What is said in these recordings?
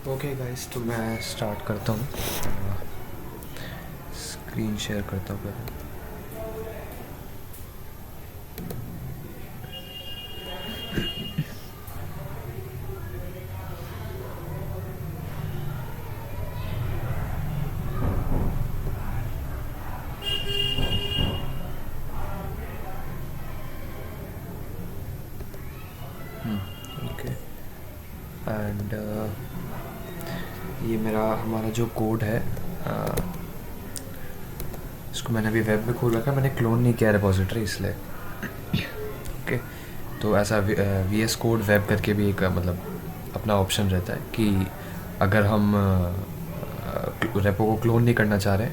Okay guys, तो मैं start करता हूँ। स्क्रीन शेयर करता हूँ पहले। ओके। एंड ये मेरा हमारा जो कोड है, इसको मैंने अभी वेब में खोल रखा है। मैंने क्लोन नहीं किया रिपोजिटरी, इसलिए। ओके। तो ऐसा वी एस कोड वेब करके भी एक मतलब अपना ऑप्शन रहता है कि अगर हम रेपो को क्लोन नहीं करना चाह रहे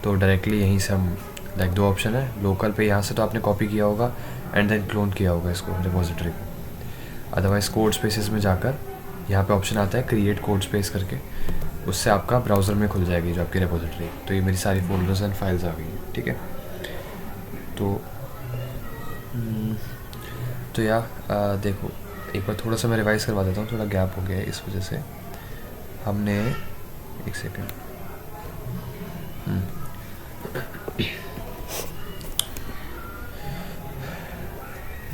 तो डायरेक्टली यहीं से हम लाइक दो ऑप्शन है लोकल पे, यहाँ से तो आपने कॉपी किया होगा एंड देन क्लोन किया होगा इसको रिपोजिटरी को। अदरवाइज़ कोड स्पेसेस में जाकर यहाँ पे ऑप्शन आता है क्रिएट कोड स्पेस करके, उससे आपका ब्राउज़र में खुल जाएगी जो आपकी रिपोजिटरी। तो ये मेरी सारी फोल्डर्स एंड फाइल्स आ गई हैं, ठीक है। तो तो देखो, एक बार थोड़ा सा मैं रिवाइज़ करवा देता हूँ, थोड़ा गैप हो गया है इस वजह से। हमने एक सेकेंड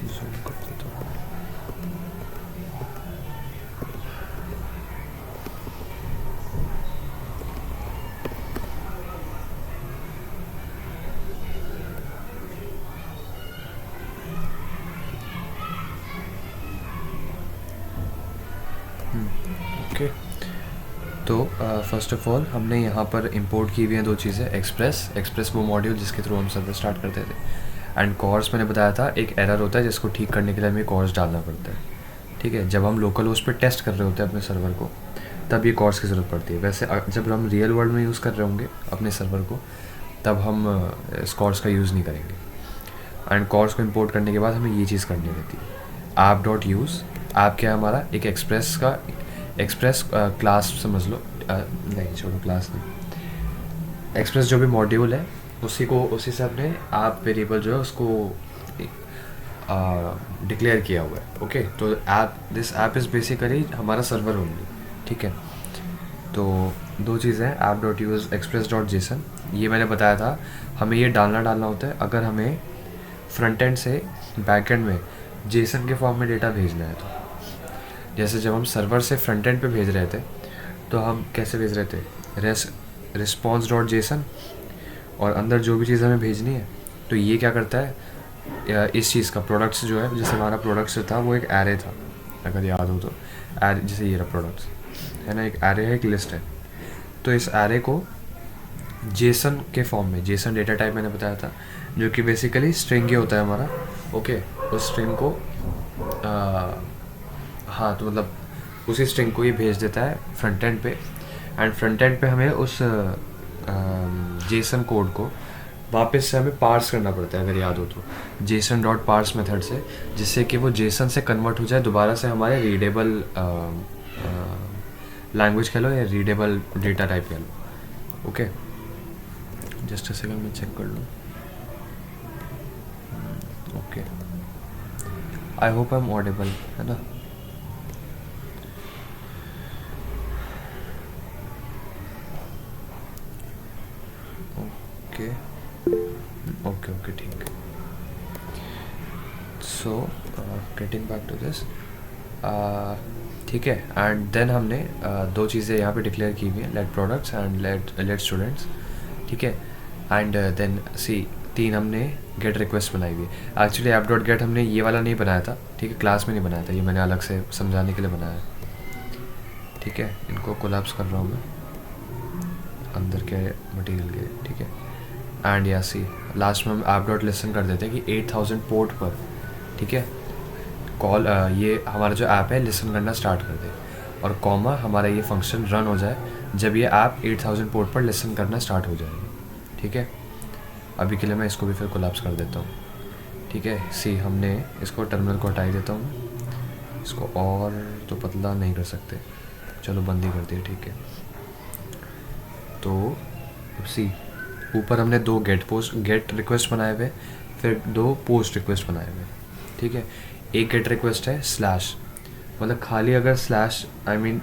जूम कर देता हूँ। ओके। तो फर्स्ट ऑफ ऑल हमने यहाँ पर इंपोर्ट की हुई हैं दो चीज़ें, एक्सप्रेस वो मॉड्यूल जिसके थ्रू हम सर्वर स्टार्ट करते थे, एंड कॉर्स मैंने बताया था एक एरर होता है जिसको ठीक करने के लिए हमें कॉर्स डालना पड़ता है, ठीक है। जब हम लोकल होस्ट पे टेस्ट कर रहे होते हैं अपने सर्वर को, तब ये कॉर्स की ज़रूरत पड़ती है। वैसे जब हम रियल वर्ल्ड में यूज़ कर रहे होंगे अपने सर्वर को, तब हम इस कॉर्स का यूज़ नहीं करेंगे। एंड कॉर्स को इंपोर्ट करने के बाद हमें ये चीज़ करनी रहती है, ऐप डॉट यूज़। ऐप क्या है हमारा, एक एक्सप्रेस क्लास समझ लो, नहीं छोड़ो, क्लास नहीं, एक्सप्रेस जो भी मॉड्यूल है उसी से अपने ऐप वेरिएबल जो है उसको डिक्लेयर किया हुआ है। ओके। तो दिस ऐप इज़ बेसिकली हमारा सर्वर ओनली, ठीक है। तो दो चीज़ें हैं, app dot use express dot JSON. ये मैंने बताया था हमें ये डालना होता है अगर हमें फ्रंट एंड से बैक एंड में जेसन के फॉर्म में डेटा भेजना है। तो जैसे जब हम सर्वर से फ्रंट एंड पे भेज रहे थे तो हम कैसे भेज रहे थे, रिस्पॉन्स डॉट जेसन, और अंदर जो भी चीज़ हमें भेजनी है तो ये क्या करता है, इस चीज़ का प्रोडक्ट्स जो है, जैसे हमारा प्रोडक्ट्स था वो एक एरे था, अगर याद हो तो। एरे जैसे ये रहा प्रोडक्ट्स है ना, एक एरे है, एक लिस्ट है। तो इस एरे को जेसन के फॉर्म में, जेसन डेटा टाइप मैंने बताया था जो कि बेसिकली स्ट्रिंग ही होता है हमारा। ओके। उस स्ट्रिंग को हाँ, तो मतलब उसी स्ट्रिंग को ये भेज देता है फ्रंट एंड पे, एंड फ्रंट एंड पे हमें उस जेसन कोड को वापस से हमें पार्स करना पड़ता है, अगर याद हो तो, जेसन डॉट पार्स मेथड से, जिससे कि वो जेसन से कन्वर्ट हो जाए दोबारा से हमारे रीडेबल लैंग्वेज कह लो या रीडेबल डेटा टाइप कह लो। ओके। जस्ट अ सेकंड मैं चेक कर लूँ। Okay, I hope I am audible, है ना। ओके ओके ओके, ठीक है। So getting back to this, ठीक है। एंड देन हमने दो चीज़ें यहाँ पे डिक्लेयर की हुई हैं, let products and let students, ठीक है। एंड देन सी, तीन हमने गेट रिक्वेस्ट बनाई हुई है। एक्चुअली ऐप डॉट गेट हमने ये वाला नहीं बनाया था, ठीक है, क्लास में नहीं बनाया था, ये मैंने अलग से समझाने के लिए बनाया है, ठीक है। इनको कोलैप्स कर रहा हूँ मैं अंदर के मटेरियल के, ठीक है। एंड या सी, लास्ट में हम ऐप डॉट लिसन कर देते हैं कि 8000 पोर्ट पर, ठीक है, कॉल ये हमारा जो ऐप है लिसन करना स्टार्ट कर दे, और कॉमा हमारा ये फंक्शन रन हो जाए जब ये ऐप 8000 पोर्ट पर लिसन करना स्टार्ट हो जाएगी, ठीक है। अभी के लिए मैं इसको भी फिर कोलैप्स कर देता हूँ, ठीक है। सी, हमने इसको टर्मिनल को हटा देता हूँ, इसको और तो पतला नहीं कर सकते, चलो बंद ही कर दिया, ठीक है। तो सी, ऊपर हमने दो गेट रिक्वेस्ट बनाए हुए, फिर दो पोस्ट रिक्वेस्ट बनाए हुए, ठीक है। एक गेट रिक्वेस्ट है स्लैश, मतलब खाली अगर स्लैश आई मीन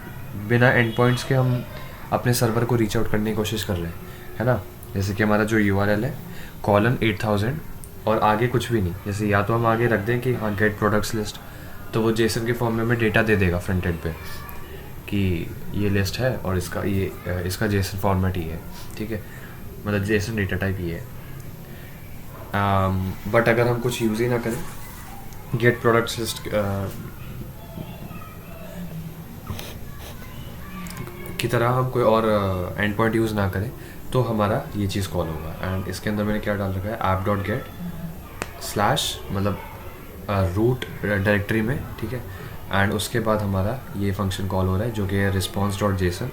बिना एंड पॉइंट्स के हम अपने सर्वर को रीच आउट करने की कोशिश कर रहे हैं, है ना। जैसे कि हमारा जो URL है कॉलन 8000 और आगे कुछ भी नहीं, जैसे या तो हम आगे रख दें कि हाँ गेट प्रोडक्ट्स लिस्ट, तो वो जेसन के फॉर्म में हमें डेटा दे देगा फ्रंट एंड पे कि ये लिस्ट है और इसका जेसन फॉर्मेट ही है, ठीक है, मतलब जेसन डेटा टाइप ही है। बट अगर हम कुछ यूज़ ही ना करें गेट प्रोडक्ट्स लिस्ट की तरह, हम कोई और एंड पॉइंट यूज़ ना करें, तो हमारा ये चीज़ कॉल होगा। एंड इसके अंदर मैंने क्या डाल रखा है, app.get स्लैश मतलब रूट डायरेक्टरी में, ठीक है। एंड उसके बाद हमारा ये फंक्शन कॉल हो रहा है जो कि है response.json।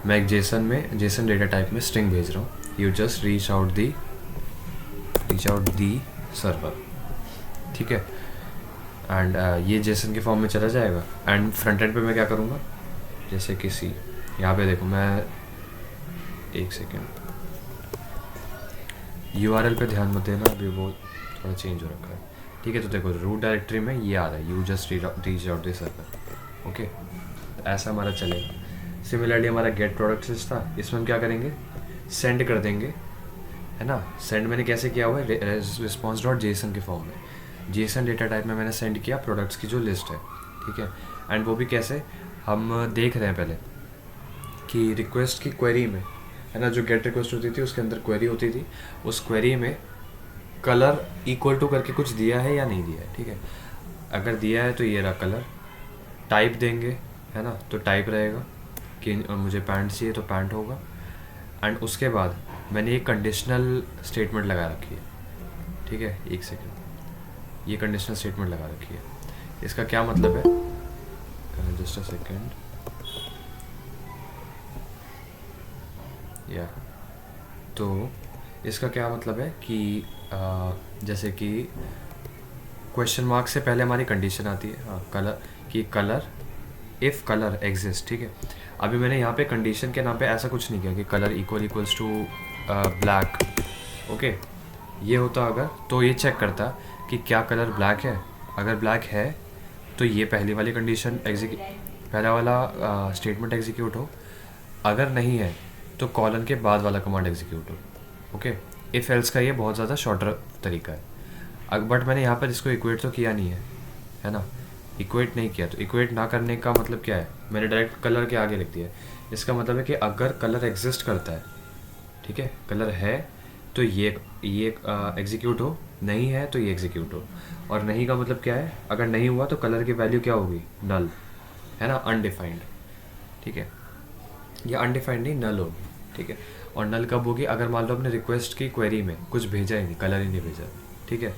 मैं एक जेसन डेटा टाइप में स्ट्रिंग भेज रहा हूँ, you just reach out the server, ठीक है। एंड ये जेसन के फॉर्म में चला जाएगा। एंड फ्रंट एंड पे मैं क्या करूँगा, जैसे किसी यहाँ पे देखो, मैं एक सेकेंड URL पे ध्यान मत देना, अभी वो थोड़ा चेंज हो रखा है, ठीक है। तो देखो रूट डायरेक्टरी में ये आ रहा है, you just reach out the server, okay. तो ऐसा हमारा चलेगा। सिमिलरली हमारा गेट प्रोडक्ट लिस्ट था, इसमें हम क्या करेंगे, सेंड कर देंगे, है ना। सेंड मैंने कैसे किया हुआ है, response.json के फॉर्म में, जेसन डेटा टाइप में मैंने सेंड किया प्रोडक्ट्स की जो लिस्ट है, ठीक है। एंड वो भी कैसे, हम देख रहे हैं पहले कि रिक्वेस्ट की क्वेरी में, है ना, जो गेट रिक्वेस्ट होती थी उसके अंदर क्वेरी होती थी, उस क्वेरी में कलर इक्वल टू करके कुछ दिया है या नहीं दिया है, ठीक है। अगर दिया है तो ये रहा कलर, टाइप देंगे, है ना, तो टाइप रहेगा कि मुझे पैंट चाहिए तो पैंट होगा। एंड उसके बाद मैंने एक कंडीशनल स्टेटमेंट लगा रखी है, ठीक है। एक सेकेंड, ये कंडीशनल स्टेटमेंट लगा रखी है, इसका क्या मतलब है, जस्ट अ सेकेंड, या तो इसका क्या मतलब है कि जैसे कि क्वेश्चन मार्क से पहले हमारी कंडीशन आती है, हाँ, कलर इफ़ कलर एग्जिस्ट, ठीक है। अभी मैंने यहाँ पे कंडीशन के नाम पे ऐसा कुछ नहीं किया कि colour equals to black, okay. ये होता अगर, तो ये चेक करता कि क्या कलर ब्लैक है, अगर ब्लैक है तो ये पहली वाली कंडीशन पहला वाला स्टेटमेंट एग्जीक्यूट हो, अगर नहीं है तो कॉलन के बाद वाला कमांड एग्जीक्यूट हो, ओके। इफ़ एल्स का ये बहुत ज़्यादा शॉर्टर तरीका है। बट मैंने यहाँ पर इसको इक्वेट तो किया नहीं है ना, इक्वेट नहीं किया। तो इक्वेट ना करने का मतलब क्या है, मैंने डायरेक्ट कलर के आगे लिख दिया है। इसका मतलब है कि अगर कलर एग्जिस्ट करता है, ठीक है, कलर है तो ये एग्जीक्यूट हो, नहीं है तो ये एग्जीक्यूट हो। और नहीं का मतलब क्या है, अगर नहीं हुआ तो कलर की वैल्यू क्या होगी, नल, है ना, अनडिफाइंड, ठीक है, या अनडिफाइंड नहीं, नल होगी, ठीक है। और नल कब होगी, अगर मान लो अपने रिक्वेस्ट की क्वेरी में कुछ भेजा ही नहीं, कलर ही नहीं भेजा, ठीक है।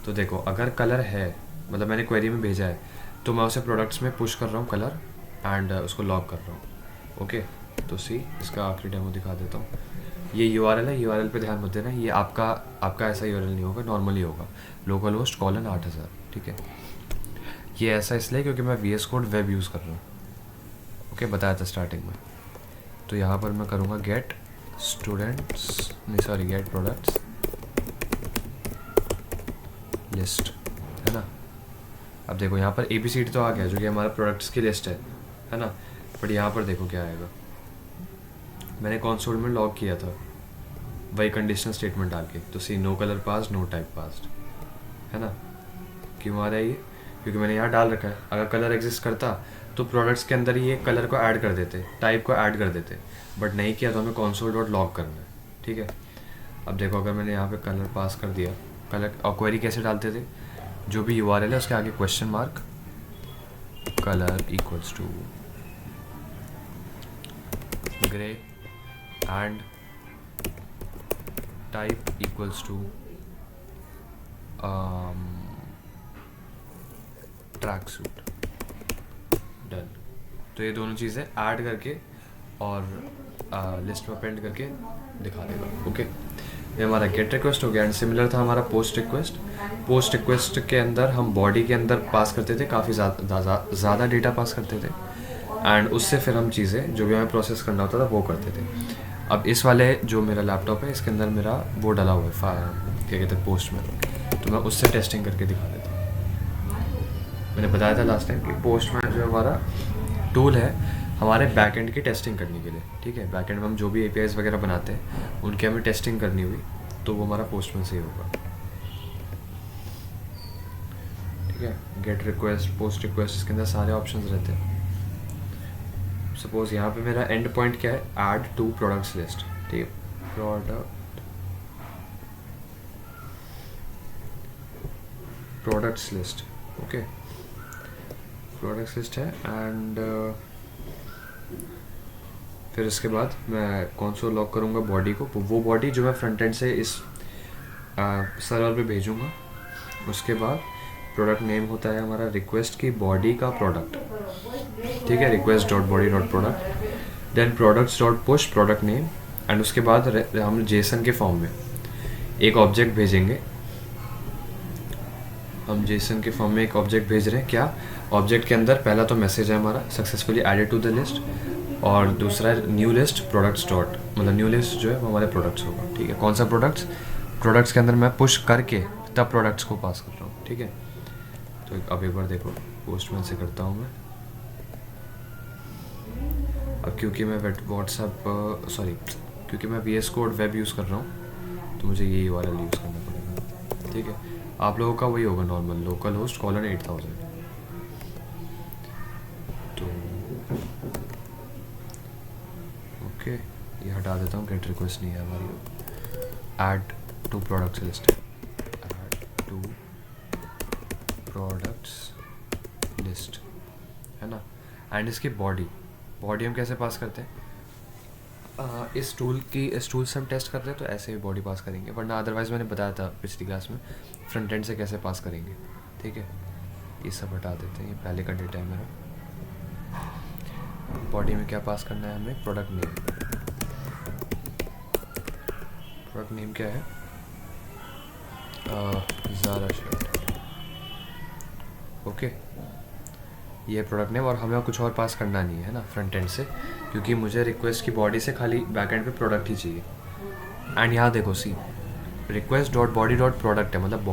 तो देखो अगर कलर है, मतलब मैंने क्वेरी में भेजा है, तो मैं उसे प्रोडक्ट्स में पुश कर रहा हूँ कलर, एंड उसको लॉग कर रहा हूँ, ओके। तो सी इसका आखिरी डेमो दिखा देता हूँ। ये URL है, URL पे ध्यान मत देना, ये आपका ऐसा URL नहीं होगा, नॉर्मली होगा लोकल होस्ट कॉलन 8000, ठीक है। ये ऐसा इसलिए क्योंकि मैं VS कोड वेब यूज़ कर रहा हूँ, ओके, बताया था स्टार्टिंग में। तो यहाँ पर मैं करूँगा गेट प्रोडक्ट्स लिस्ट, है ना। अब देखो यहाँ पर ABCD तो आ गया जो कि हमारा प्रोडक्ट्स की लिस्ट है ना। बट यहाँ पर देखो क्या आएगा, मैंने कंसोल में लॉग किया था वही कंडीशनल स्टेटमेंट डाल के, तो see no colour passed no type passed, है ना। क्यों आ रहा है ये, क्योंकि मैंने यहाँ डाल रखा है अगर कलर एग्जिस्ट करता तो प्रोडक्ट्स के अंदर ये कलर को ऐड कर देते, टाइप को ऐड कर देते, बट नहीं किया तो हमें console.log करना है, ठीक है। अब देखो अगर मैंने यहाँ पे कलर पास कर दिया, कलर और क्वेरी कैसे डालते थे, जो भी URL है उसके आगे question mark, colour equals to grey and type equals to track suit, done. तो ये दोनों चीज़ें ऐड करके और लिस्ट में अपेंड करके दिखा देगा, ओके। ये हमारा गेट रिक्वेस्ट हो गया। एंड सिमिलर था हमारा पोस्ट रिक्वेस्ट के अंदर हम बॉडी के अंदर पास करते थे, काफ़ी ज़्यादा डेटा पास करते थे, एंड उससे फिर हम चीज़ें जो भी हमें प्रोसेस करना होता था वो करते थे। अब इस वाले जो मेरा लैपटॉप है इसके अंदर मेरा वो डला हुआ है, क्या कहते हैं, पोस्ट में, तो मैं उससे टेस्टिंग करके दिखा देता हूँ। मैंने बताया था लास्ट टाइम कि पोस्ट में जो हमारा टूल है हमारे बैकएंड की टेस्टिंग करने के लिए, ठीक है। बैकएंड में हम जो भी एपीआईज वगैरह बनाते हैं उनकी हमें टेस्टिंग करनी हुई तो वो हमारा पोस्टमैन से ही होगा, ठीक है। गेट रिक्वेस्ट, पोस्ट रिक्वेस्ट, इसके अंदर सारे ऑप्शंस रहते हैं। सपोज यहाँ पे मेरा एंड पॉइंट क्या है, ऐड टू प्रोडक्ट्स लिस्ट, ठीक है। Products list, okay, products list है। एंड फिर इसके बाद मैं कौन सा लॉक करूँगा, बॉडी को, वो बॉडी जो मैं फ्रंट एंड से इस सर्वर पे भेजूँगा। उसके बाद प्रोडक्ट नेम होता है हमारा रिक्वेस्ट की बॉडी का प्रोडक्ट, ठीक है, request dot body dot product, then products dot push product name. And उसके बाद हम जेसन के फॉर्म में एक ऑब्जेक्ट भेजेंगे। हम जेसन के फॉर्म में एक ऑब्जेक्ट भेज रहे हैं। क्या ऑब्जेक्ट के अंदर पहला तो मैसेज है हमारा successfully added to the list, और दूसरा न्यू लिस्ट प्रोडक्ट्स डॉट, मतलब न्यू लिस्ट जो है वो हमारे प्रोडक्ट्स होगा, ठीक है। कौन सा प्रोडक्ट्स, प्रोडक्ट्स के अंदर मैं पुश करके तब प्रोडक्ट्स को पास कर रहा हूँ, ठीक है। तो अब एक बार देखो, पोस्टमैन से करता हूँ मैं। अब क्योंकि मैं क्योंकि मैं VS कोड वेब यूज़ कर रहा हूँ तो मुझे ये URL यूज़ करना पड़ेगा, ठीक है। आप लोगों का वही होगा नॉर्मल, लोकल होस्ट कॉलन 8000। तो ओके, ये हटा देता हूँ, गेट रिक्वेस्ट नहीं है हमारी। Add to products list, add to products list, है ना। एंड इसकी बॉडी हम कैसे पास करते हैं, इस टूल से हम टेस्ट करते हैं तो ऐसे ही बॉडी पास करेंगे, वरना अदरवाइज़ मैंने बताया था पिछली क्लास में फ्रंट एंड से कैसे पास करेंगे, ठीक है। ये सब हटा देते हैं, ये पहले का डेटा है मेरा। बॉडी में क्या पास करना है हमें, प्रोडक्ट नेम। प्रोडक्ट नेम क्या है, ज़ारा शर्ट, ओके, ये प्रोडक्ट नेम। और हमें कुछ और पास करना नहीं है ना फ्रंट एंड से, क्योंकि मुझे रिक्वेस्ट की बॉडी से खाली बैक एंड पे प्रोडक्ट ही चाहिए। एंड यहाँ देखो, see request dot body dot product है, मतलब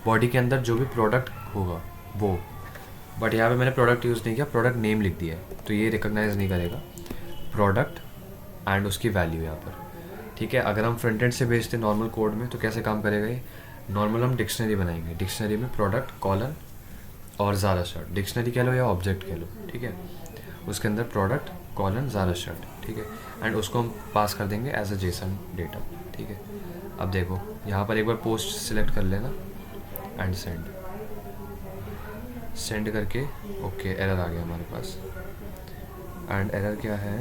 बॉडी के अंदर जो भी प्रोडक्ट होगा वो, बट यहाँ पे मैंने प्रोडक्ट यूज़ नहीं किया, प्रोडक्ट नेम लिख दिया है, तो ये रिकॉग्नाइज नहीं करेगा प्रोडक्ट एंड उसकी वैल्यू यहाँ पर, ठीक है। अगर हम फ्रंट एंड से भेजते नॉर्मल कोड में तो कैसे काम करेगा ये, नॉर्मल हम डिक्शनरी बनाएंगे, डिक्शनरी में प्रोडक्ट कॉलन और ज़ारा शर्ट, डिक्शनरी कह लो या ऑब्जेक्ट कह लो, ठीक है। उसके अंदर प्रोडक्ट कॉलन ज़ारा शर्ट, ठीक है। एंड उसको हम पास कर देंगे एज अ जेसन डेटा, ठीक है। अब देखो यहाँ पर एक बार पोस्ट सिलेक्ट कर लेना एंड सेंड करके, ओके, एरर आ गया हमारे पास। एंड एरर क्या है,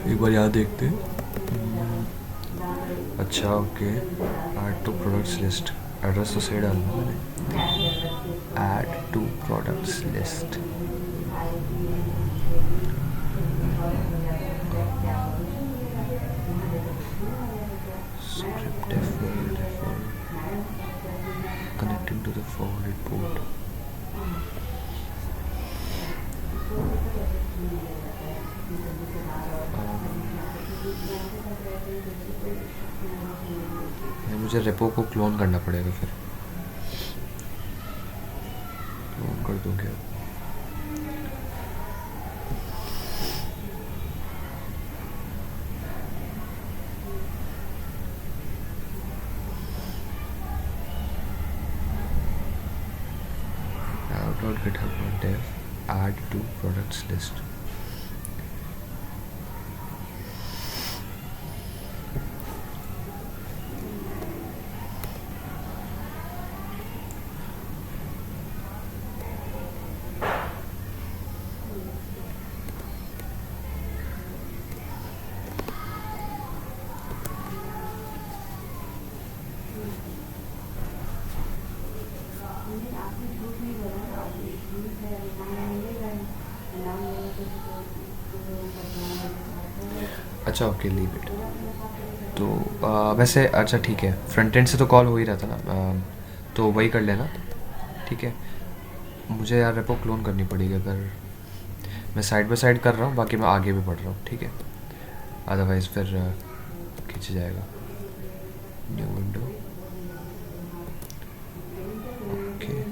एक बार यहाँ देखते हैं। अच्छा, okay, add to products list, address तो सही डालना मैंने, add to products list, script connecting to the forwarded port. मुझे रेपो को क्लोन करना पड़ेगा, फिर क्लोन कर दूँ क्या, github.dev add to products list। अच्छा, ओके, लीव इट। तो वैसे अच्छा ठीक है, फ्रंट एंड से तो कॉल हो ही रहा था ना, तो वही कर लेना, ठीक है। मुझे यार रेपो क्लोन करनी पड़ेगी, अगर मैं साइड बाय साइड कर रहा हूँ, बाकी मैं आगे भी बढ़ रहा हूँ, ठीक है। अदरवाइज़ फिर खींच जाएगा। New window, okay,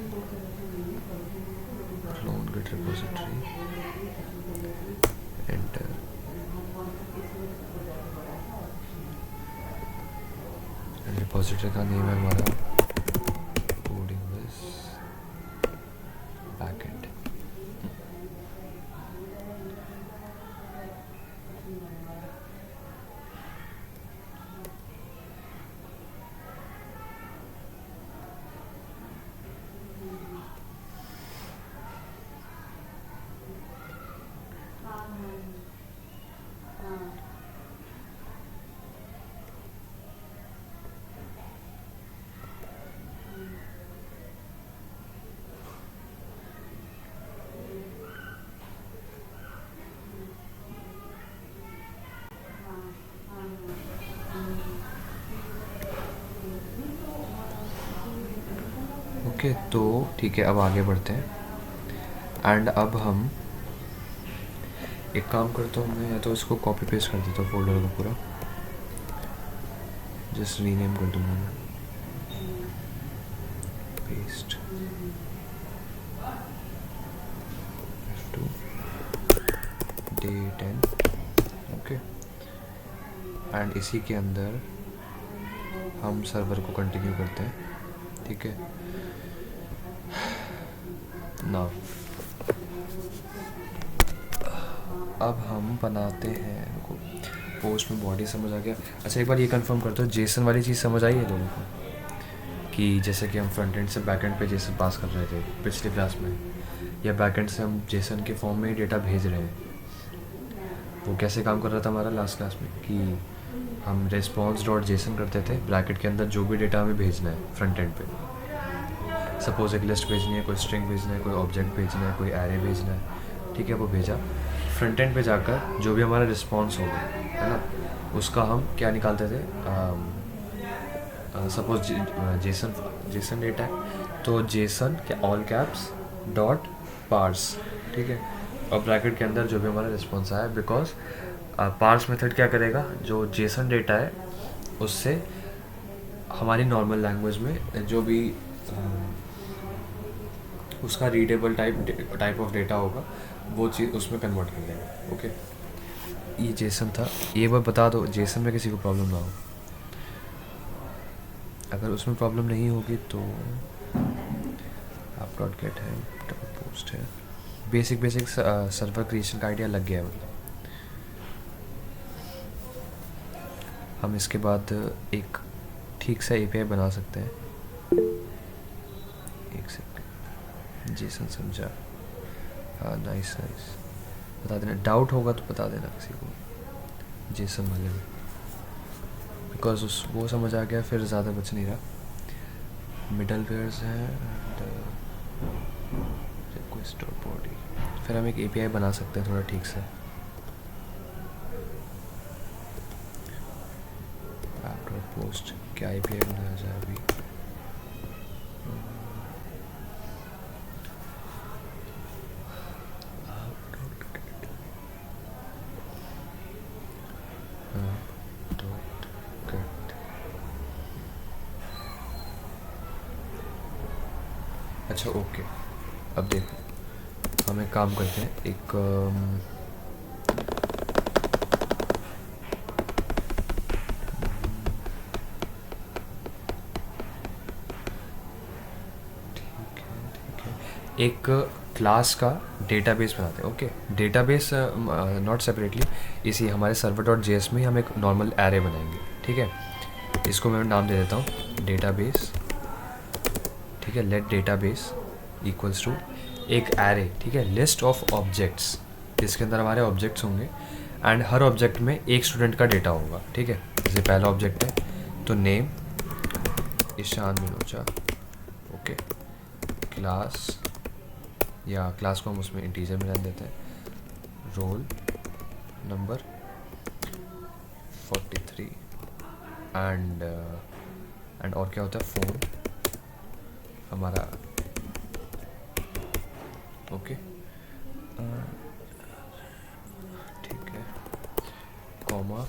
repository, enter. Repository का नेम है हमारा कोडिंग विज बैकएंड। ओके, तो ठीक है, अब आगे बढ़ते हैं। एंड अब हम एक काम करता हूँ, मैं या तो इसको कॉपी पेस्ट कर देता हूँ फोल्डर को पूरा, जस्ट रीनेम कर दूँगा मैं, paste F2 day 10। Okay, and इसी के अंदर हम सर्वर को कंटिन्यू करते हैं, ठीक है। नाउ अब हम बनाते हैं, पोस्ट में बॉडी समझ आ गया। अच्छा, एक बार ये कंफर्म करते हो, जेसन वाली चीज़ समझ आई है लोगों को, कि जैसे कि हम फ्रंट एंड से बैक एंड पे जेसन पास कर रहे थे पिछली क्लास में, या बैक एंड से हम जेसन के फॉर्म में डेटा भेज रहे हैं, वो कैसे काम कर रहा था हमारा लास्ट क्लास में, कि हम रिस्पॉन्स डॉट जेसन करते थे, ब्रैकेट के अंदर जो भी डेटा हमें भेजना है फ्रंट एंड पे, सपोज एक लिस्ट भेजनी है, कोई स्ट्रिंग भेजना है, कोई ऑब्जेक्ट भेजना है, कोई एरे भेजना है, ठीक है, वो भेजा। फ्रंट एंड पे जाकर जो भी हमारा रिस्पॉन्स होगा, है ना, उसका हम क्या निकालते थे, सपोज जेसन डेटा है तो जेसन के ऑल कैप्स डॉट पार्स, ठीक है, और ब्रैकेट के अंदर जो भी हमारा रिस्पॉन्स आया, बिकॉज पार्स मेथड क्या करेगा, जो जेसन डेटा है उससे हमारी नॉर्मल लैंग्वेज में जो भी उसका रीडेबल टाइप ऑफ डेटा होगा, वो चीज़ उसमें कन्वर्ट कर देगा। ओके, ये जेसन था। ये बार बता दो जेसन में किसी को प्रॉब्लम ना हो, अगर उसमें प्रॉब्लम नहीं होगी तो आप डॉट गेट है, डॉट पोस्ट है, बेसिक सर्वर क्रिएशन का आइडिया लग गया है। मतलब हम इसके बाद एक ठीक सा एपीआई बना सकते हैं। एक सेकंड, जेसन समझा, हाँ, नाइस, बता देना, डाउट होगा तो बता देना किसी को जेसन वाले में, बिकॉज वो समझ आ गया, फिर ज़्यादा बच नहीं रहा। मिडल वेयर्स हैं एंड रिक्वेस्ट और बॉडी, फिर हम एक एपीआई बना सकते हैं थोड़ा ठीक से। ऐप डॉट पोस्ट क्या एपीआई बनाया जाए अभी, अच्छा ओके, अब देखो हम एक काम करते हैं, एक एक क्लास का डेटाबेस बनाते हैं। ओके, डेटाबेस नॉट सेपरेटली, इसी हमारे सर्वर डॉट जेएस में हम एक नॉर्मल एरे बनाएंगे, ठीक है। इसको मैं नाम दे देता हूँ डेटाबेस, ठीक है। लेट डेटाबेस इक्वल्स टू एक एरे, ठीक है, लिस्ट ऑफ ऑब्जेक्ट्स, इसके अंदर हमारे ऑब्जेक्ट्स होंगे एंड हर ऑब्जेक्ट में एक स्टूडेंट का डेटा होगा, ठीक है। जैसे पहला ऑब्जेक्ट है तो name Ishaan Minocha, okay, class, या क्लास को हम उसमें इंटीजर में रख देते हैं, रोल नंबर 43 एंड और क्या होता है, फ़ोन हमारा, ओके, ठीक है, comma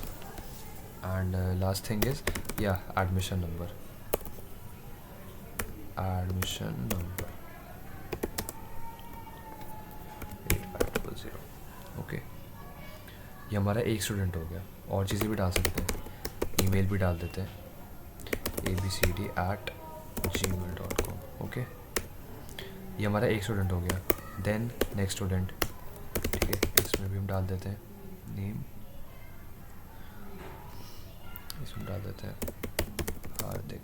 and last thing is या एडमिशन नंबर, 0. ओके, ये हमारा एक स्टूडेंट हो गया. और चीज़ें भी डाल सकते हैं, ईमेल भी डाल देते हैं, abcd@gmail.com. ओके, ये हमारा एक स्टूडेंट हो गया. देन नेक्स्ट स्टूडेंट, ठीक है, इसमें भी हम डाल देते हैं नेम, इसमें डाल देते हैं Hardik,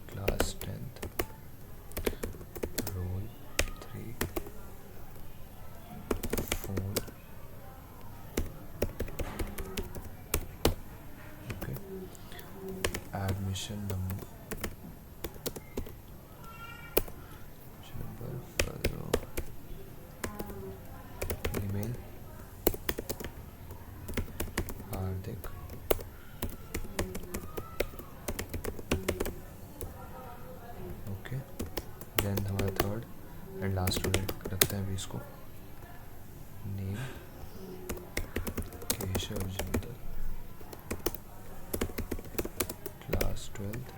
class 10th, roll 3, phone. Okay, admission number, email Hardik, okay. Then हमारा थर्ड एंड लास्ट स्टूडेंट रखते हैं अभी इसको, name Keshav Jindal, class 12th,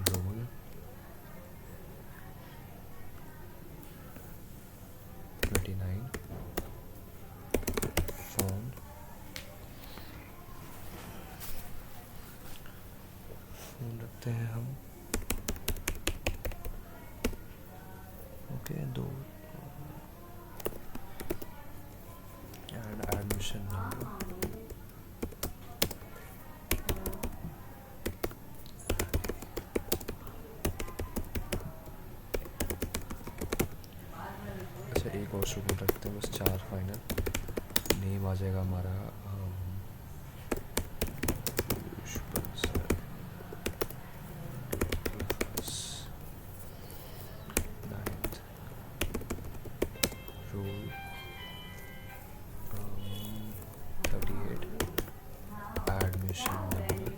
roll 29, phone रखते हैं हम, ओके, 2, एंड एडमिशन नंबर, अच्छा एक और स्टूडेंट रखते हैं, बस 4 फाइनल. नेम आ जाएगा हमारा role 38, admission number,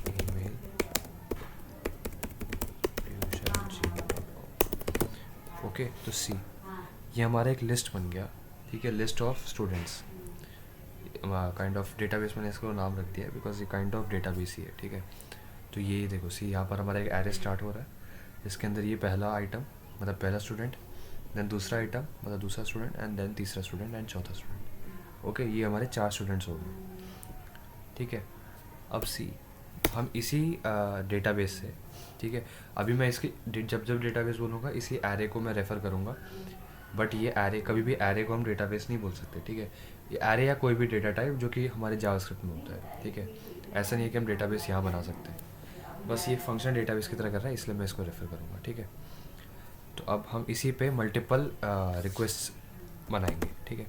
email tuition@gmail.com. Okay, तो सी, ये हमारा एक लिस्ट बन गया. ठीक है, list of students, kind of database. मैंने इसको नाम रख दिया है बिकॉज ये काइंड ऑफ डेटाबेस ही है. ठीक है, तो ये देखो सी, यहाँ पर हमारा एक एरे स्टार्ट हो रहा है, इसके अंदर ये पहला आइटम मतलब पहला स्टूडेंट, देन दूसरा आइटम मतलब दूसरा स्टूडेंट, एंड देन तीसरा स्टूडेंट एंड चौथा स्टूडेंट. ओके, ये हमारे 4 स्टूडेंट्स हो गए. ठीक है, अब सी, हम इसी डेटाबेस से, ठीक है, अभी मैं इसकी जब डेटाबेस बोलूँगा इसी एरे को मैं रेफ़र करूँगा. बट ये एरे, कभी भी एरे को हम डेटाबेस नहीं बोल सकते. ठीक है, ये एरे या कोई भी डेटा टाइप जो कि हमारे जावास्क्रिप्ट में होता है. ठीक है, ऐसा नहीं है कि हम डेटाबेस यहाँ बना सकते हैं. बस ये फंक्शन डेटाबेस की तरह कर रहा है, इसलिए मैं इसको रेफ़र करूँगा. ठीक है, तो अब हम इसी पे मल्टीपल रिक्वेस्ट बनाएंगे. ठीक है,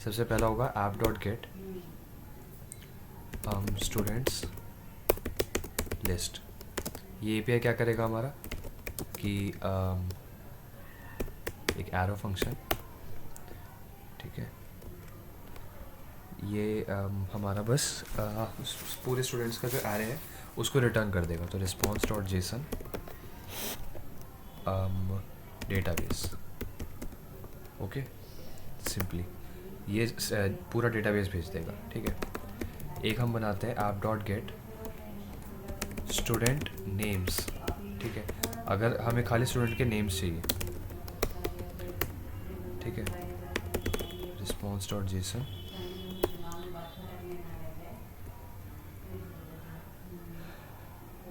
सबसे पहला होगा app.get स्टूडेंट्स लिस्ट. ये API क्या करेगा हमारा कि एक एरो फंक्शन, ठीक है, ये हमारा बस पूरे स्टूडेंट्स का जो एरे है उसको रिटर्न कर देगा. तो response.json डेटाबेस. ओके, सिंपली ये पूरा डेटाबेस भेज देगा. ठीक है, एक हम बनाते हैं app.get स्टूडेंट नेम्स. ठीक है, अगर हमें खाली स्टूडेंट के नेम्स चाहिए. ठीक है, response.json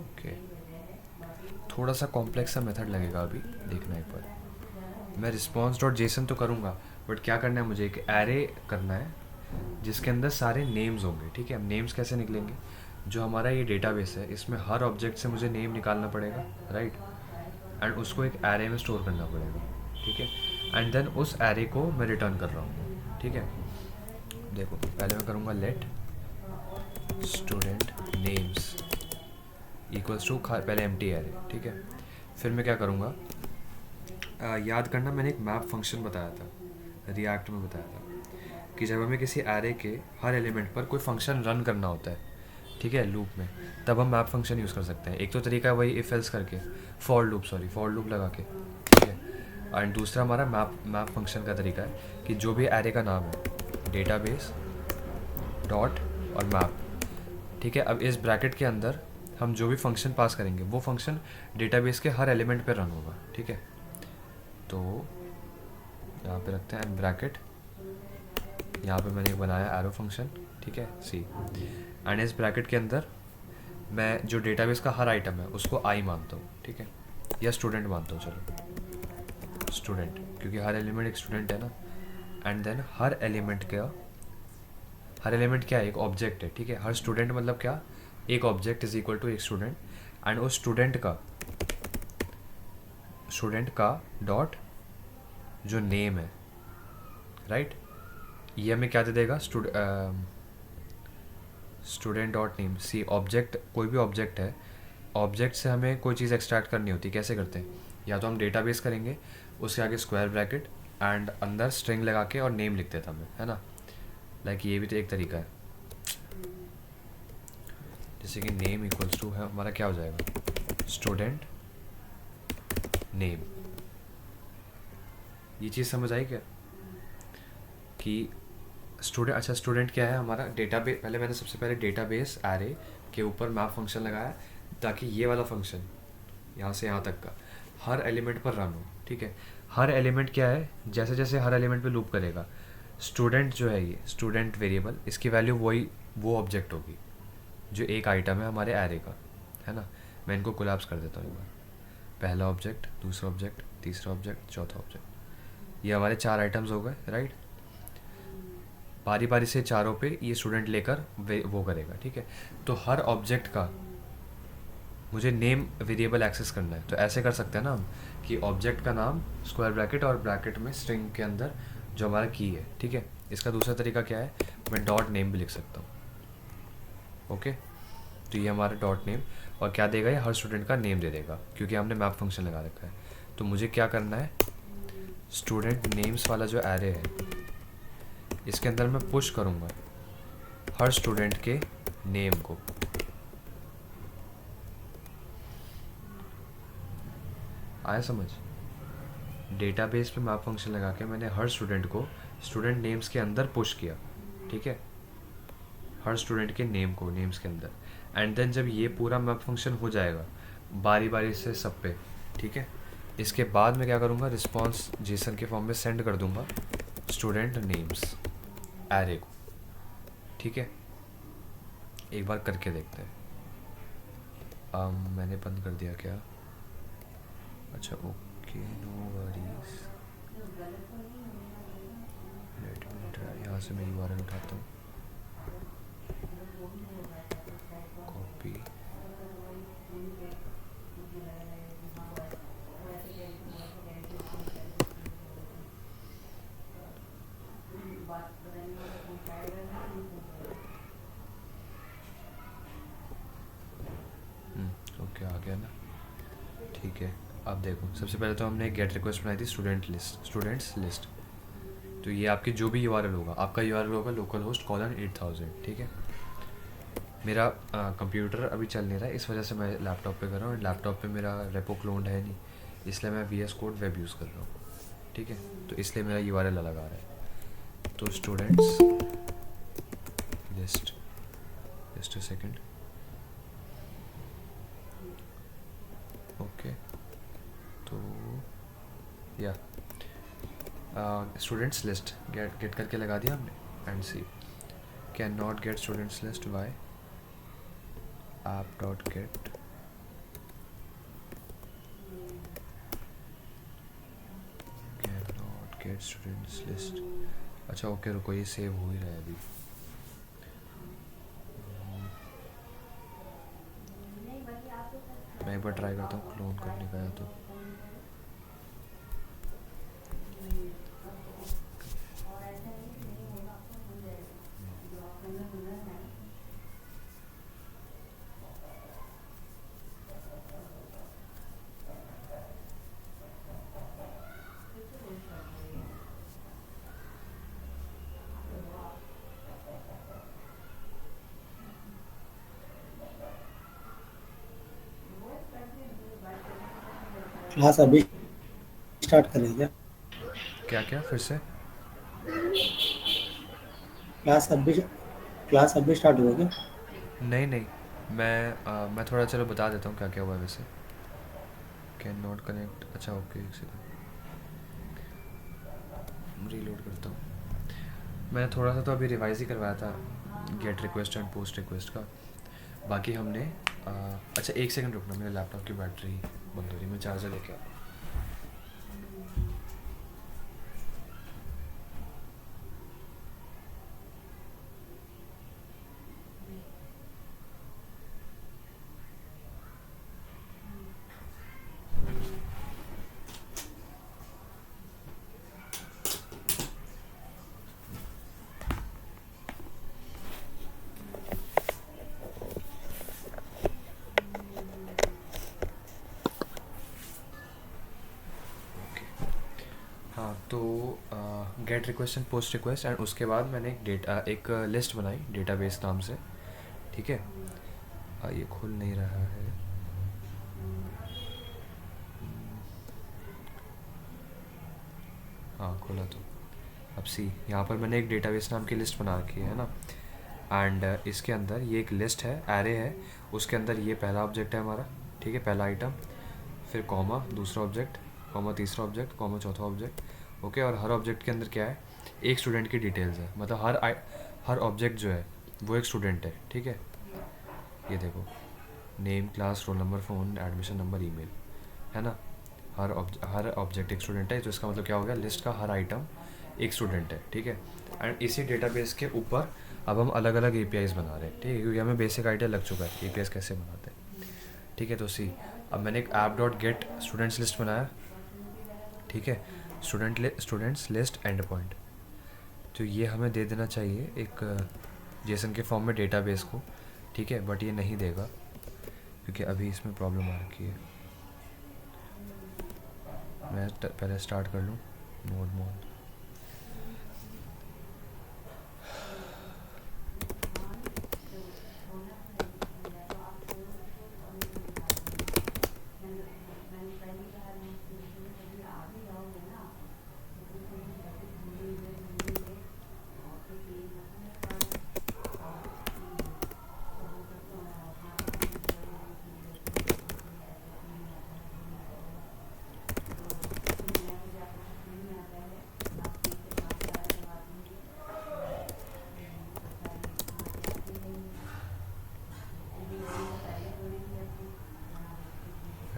ओके, थोड़ा सा कॉम्प्लेक्स सा मेथड लगेगा, अभी देखना एक बार. मैं response.json तो करूँगा, बट क्या करना है मुझे, एक एरे करना है जिसके अंदर सारे नेम्स होंगे. ठीक है, अब नेम्स कैसे निकलेंगे, जो हमारा ये डेटाबेस है इसमें हर ऑब्जेक्ट से मुझे नेम निकालना पड़ेगा, राइट, एंड उसको एक एरे में स्टोर करना पड़ेगा. ठीक है, एंड देन उस एरे को मैं रिटर्न कर रहा हूँ. ठीक है, देखो पहले मैं करूँगा let student names equals to पहले एम्प्टी एरे. ठीक है, फिर मैं क्या करूँगा, याद करना मैंने एक मैप फंक्शन बताया था, रिएक्ट में बताया था कि जब हमें किसी एरे के हर एलिमेंट पर कोई फंक्शन रन करना होता है, ठीक है, लूप में, तब हम मैप फंक्शन यूज़ कर सकते हैं. एक तो तरीका है वही इफ एल्स करके, फॉर लूप लगा के. ठीक है, एंड दूसरा हमारा मैप फंक्शन का तरीका है कि जो भी एरे का नाम है, डेटाबेस डॉट और मैप. ठीक है, अब इस ब्रैकेट के अंदर हम जो भी फंक्शन पास करेंगे वो फंक्शन डेटाबेस के हर एलिमेंट पे रन होगा, ठीक है। तो यहाँ पे रखते हैं ब्रैकेट, यहाँ पे मैंने एक बनाया एरो फंक्शन, ठीक है, सी। एंड इस ब्रैकेट के अंदर मैं जो डेटाबेस का हर आइटम है उसको आई मानता हूँ, ठीक है, या स्टूडेंट मानता हूँ, चलो स्टूडेंट, क्योंकि हर एलिमेंट एक स्टूडेंट है ना। एंड देन हर एलिमेंट क्या है, एक ऑब्जेक्ट है, ठीक है। हर स्टूडेंट मतलब क्या, एक ऑब्जेक्ट इज इक्वल टू एक स्टूडेंट। एंड उस स्टूडेंट का डॉट जो नेम है, राइट, ये हमें क्या दे देगा, स्टूडेंट डॉट नेम। सी ऑब्जेक्ट, कोई भी ऑब्जेक्ट है, ऑब्जेक्ट से हमें कोई चीज़ एक्सट्रैक्ट करनी होती है, कैसे करते हैं, या तो हम डेटाबेस करेंगे, उसके आगे स्क्वायर ब्रैकेट एंड अंदर स्ट्रिंग लगा के और नेम लिख देता हमें, है ना। लाइक ये भी तो एक तरीका है। जैसे कि नेम इक्वल्स टू है हमारा, क्या हो जाएगा, स्टूडेंट नेम। ये चीज़ समझ आई क्या, कि स्टूडेंट, अच्छा स्टूडेंट क्या है हमारा, डेटाबेस, पहले मैंने सबसे पहले डेटाबेस एरे के ऊपर मैप फंक्शन लगाया, ताकि ये वाला फंक्शन यहाँ से यहाँ तक का हर एलिमेंट पर रन हो, ठीक है। हर एलिमेंट क्या है, जैसे जैसे हर एलिमेंट पे लूप करेगा, स्टूडेंट जो है, ये स्टूडेंट वेरिएबल, इसकी वैल्यू वो ऑब्जेक्ट होगी जो एक आइटम है हमारे एरे का, है ना। मैं इनको कोलैप्स कर देता हूँ एक बार, पहला ऑब्जेक्ट, दूसरा ऑब्जेक्ट, तीसरा ऑब्जेक्ट, चौथा ऑब्जेक्ट, ये हमारे 4 आइटम्स हो गए, राइट। बारी बारी से चारों पे ये स्टूडेंट लेकर वो करेगा, ठीक है। तो हर ऑब्जेक्ट का मुझे नेम वेरिएबल एक्सेस करना है, तो ऐसे कर सकते हैं ना हम, कि ऑब्जेक्ट का नाम स्क्वायर ब्रैकेट और ब्रैकेट में स्ट्रिंग के अंदर जो हमारा की है, ठीक है। इसका दूसरा तरीका क्या है, मैं डॉट नेम भी लिख सकता हूँ, ओके। तो ये हमारा डॉट नेम, और क्या देगा, ये हर स्टूडेंट का नेम दे देगा, क्योंकि हमने मैप फंक्शन लगा रखा है। तो मुझे क्या करना है, स्टूडेंट नेम्स वाला जो एरे है, इसके अंदर मैं पुश करूँगा हर स्टूडेंट के नेम को। आया समझ, डेटाबेस पे मैप फंक्शन लगा के मैंने हर स्टूडेंट को स्टूडेंट नेम्स के अंदर पुश किया, ठीक है, हर स्टूडेंट के नेम को नेम्स के अंदर। एंड देन जब ये पूरा मैप फंक्शन हो जाएगा बारी बारी से सब पे, ठीक है, इसके बाद मैं क्या करूँगा, रिस्पॉन्स जेसन के फॉर्म में सेंड कर दूंगा स्टूडेंट नेम्स एरे को, ठीक है। एक बार करके देखते हैं। मैंने बंद कर दिया क्या, अच्छा okay, no worries, let me try. यहाँ से मैं यूआरएल उठाता हूँ, कॉपी, ओके आ गया ना, ठीक है। अब देखो, सबसे पहले तो हमने गेट रिक्वेस्ट बनाई थी स्टूडेंट्स लिस्ट। तो ये आपकी जो भी यूआरएल होगा, आपका यूआरएल होगा लोकल होस्ट कॉलन 8000, ठीक है। मेरा कंप्यूटर अभी चल नहीं रहा है, इस वजह से मैं लैपटॉप पे कर रहा हूँ। लैपटॉप पे मेरा रेपो क्लोन्ड है नहीं, इसलिए मैं VS कोड वेब यूज़ कर रहा हूँ, ठीक है। तो इसलिए मेरा यूआरएल अलग आ रहा है। तो students list, just a second, okay. तो या स्टूडेंट्स लिस्ट गेट करके लगा दिया हमने। And see can not get students list why, app dot get can not get students list. अच्छा ओके, रुको, ये सेव हो ही रहा है अभी। मैं एक बार ट्राई करता हूँ क्लोन करने का, या तो क्लास अभी स्टार्ट करें क्या? क्या क्या फिर से, क्लास अभी क्लास अभी स्टार्ट होगा क्या? नहीं नहीं, मैं थोड़ा चलो बता देता हूँ क्या क्या हुआ है वैसे. Can not connect. अच्छा ओके, एक सेकंड रीलोड करता हूँ. मैंने थोड़ा सा तो अभी रिवाइज ही करवाया था gate request and post request का. बाकी हमने अच्छा एक सेकंड रुकना, मेरे लैपटॉप की बैटरी बंद हो रही, मैं चार्जर लेके आता हूँ. हाँ तो gate request and post request and उसके बाद मैंने एक लिस्ट बनाई डेटाबेस नाम से. ठीक है. ये खुल नहीं रहा है. हाँ खुला तो. अब सी यहाँ पर मैंने एक डेटाबेस नाम की लिस्ट बना रखी है ना. एंड इसके अंदर ये एक लिस्ट है, एरे है. उसके अंदर ये पहला ऑब्जेक्ट है हमारा. ठीक है, पहला आइटम. फिर कॉमा दूसरा ऑब्जेक्ट, कॉमा तीसरा ऑब्जेक्ट, कॉमा चौथा ऑब्जेक्ट. ओके. और हर ऑब्जेक्ट के अंदर क्या है, एक स्टूडेंट की डिटेल्स है. मतलब हर ऑब्जेक्ट जो है वो एक स्टूडेंट है. ठीक है. ये देखो, name, class, roll number, phone, admission number, email, है ना. हर ऑब्जेक्ट एक स्टूडेंट है. तो इसका मतलब क्या हो गया, लिस्ट का हर आइटम एक स्टूडेंट है. ठीक है. एंड इसी डेटाबेस के ऊपर अब हम अलग अलग APIs बना रहे हैं. ठीक है, क्योंकि हमें बेसिक आइडिया लग चुका है APIs कैसे बनाते हैं. ठीक है. तो सी अब मैंने एक app dot gate students list बनाया. ठीक है. Students list and point. तो ये हमें दे देना चाहिए एक जेसन के फॉर्म में डेटाबेस को. ठीक है. बट ये नहीं देगा क्योंकि अभी इसमें प्रॉब्लम आ रखी है. मैं पहले स्टार्ट कर लूँ mode.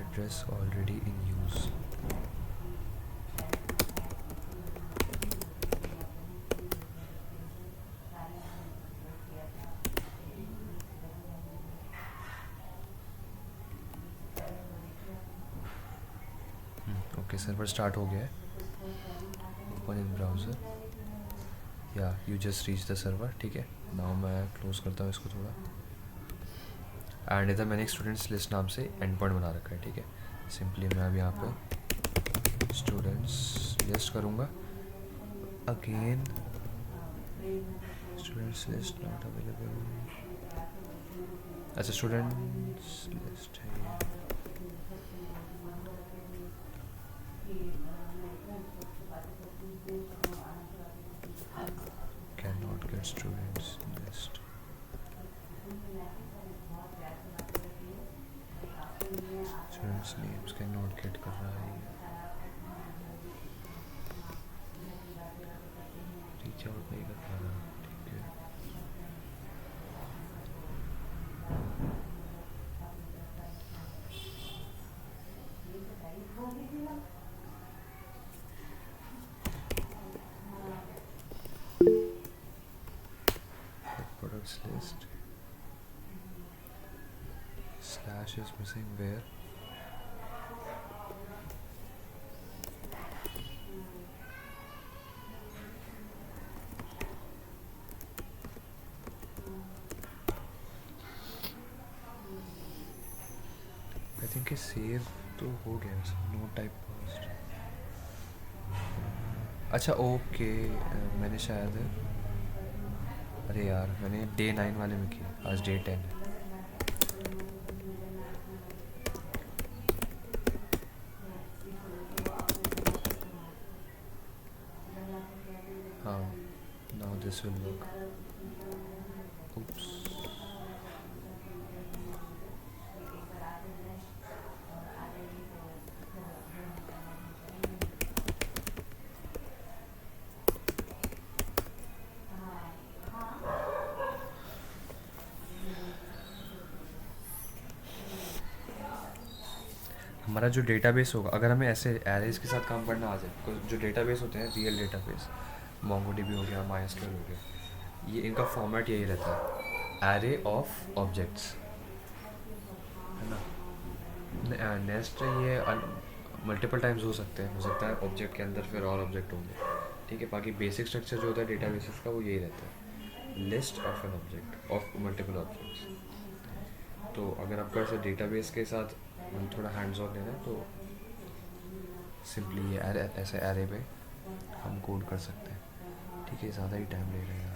Address already in use. Okay, server start हो गया है. Open in browser. या you just reach the server. ठीक है. नाउ मैं क्लोज करता हूँ इसको थोड़ा. एंड इधर मैंने एक स्टूडेंट्स लिस्ट नाम से एंड पॉइंट बना रखा है. ठीक है. सिंपली मैं अब यहाँ पे स्टूडेंट्स लिस्ट करूँगा. Again students list not available. अच्छा, स्टूडेंट्स लिस्ट है ये. Can not get students list. Students names can not gate कर रहा है. रीच आउट नहीं कर पा रहा. ठीक है. Products list. Slash is missing where? I think ये सेव तो हो गया. No type past. अच्छा ओके. मैंने शायद, अरे यार मैंने डे 9 वाले में किया, आज डे 10 है. हाँ, now this will work. Oops. हमारा जो डेटाबेस होगा, अगर हमें ऐसे एरेज के साथ काम करना आ जाए, तो जो डेटाबेस होते हैं रियल डेटाबेस, मोंगोडीबी हो गया, माइस्क्यूएल हो गया, ये इनका फॉर्मेट यही रहता है, एरे ऑफ ऑब्जेक्ट्स, है ना। नेक्स्ट ये मल्टीपल टाइम्स हो सकते हैं, हो सकता है ऑब्जेक्ट के अंदर फिर और ऑब्जेक्ट होंगे, ठीक है। बाकी बेसिक स्ट्रक्चर जो होता है डेटाबेसेस का वो यही रहता है, list of an object of multiple objects. तो अगर आपको ऐसे डेटाबेस के साथ थोड़ा हैंड्स ऑन लेना है तो सिंपली ये ऐसे एरे में हम कोड कर सकते हैं, ठीक है। ज़्यादा ही टाइम ले रहे हैं।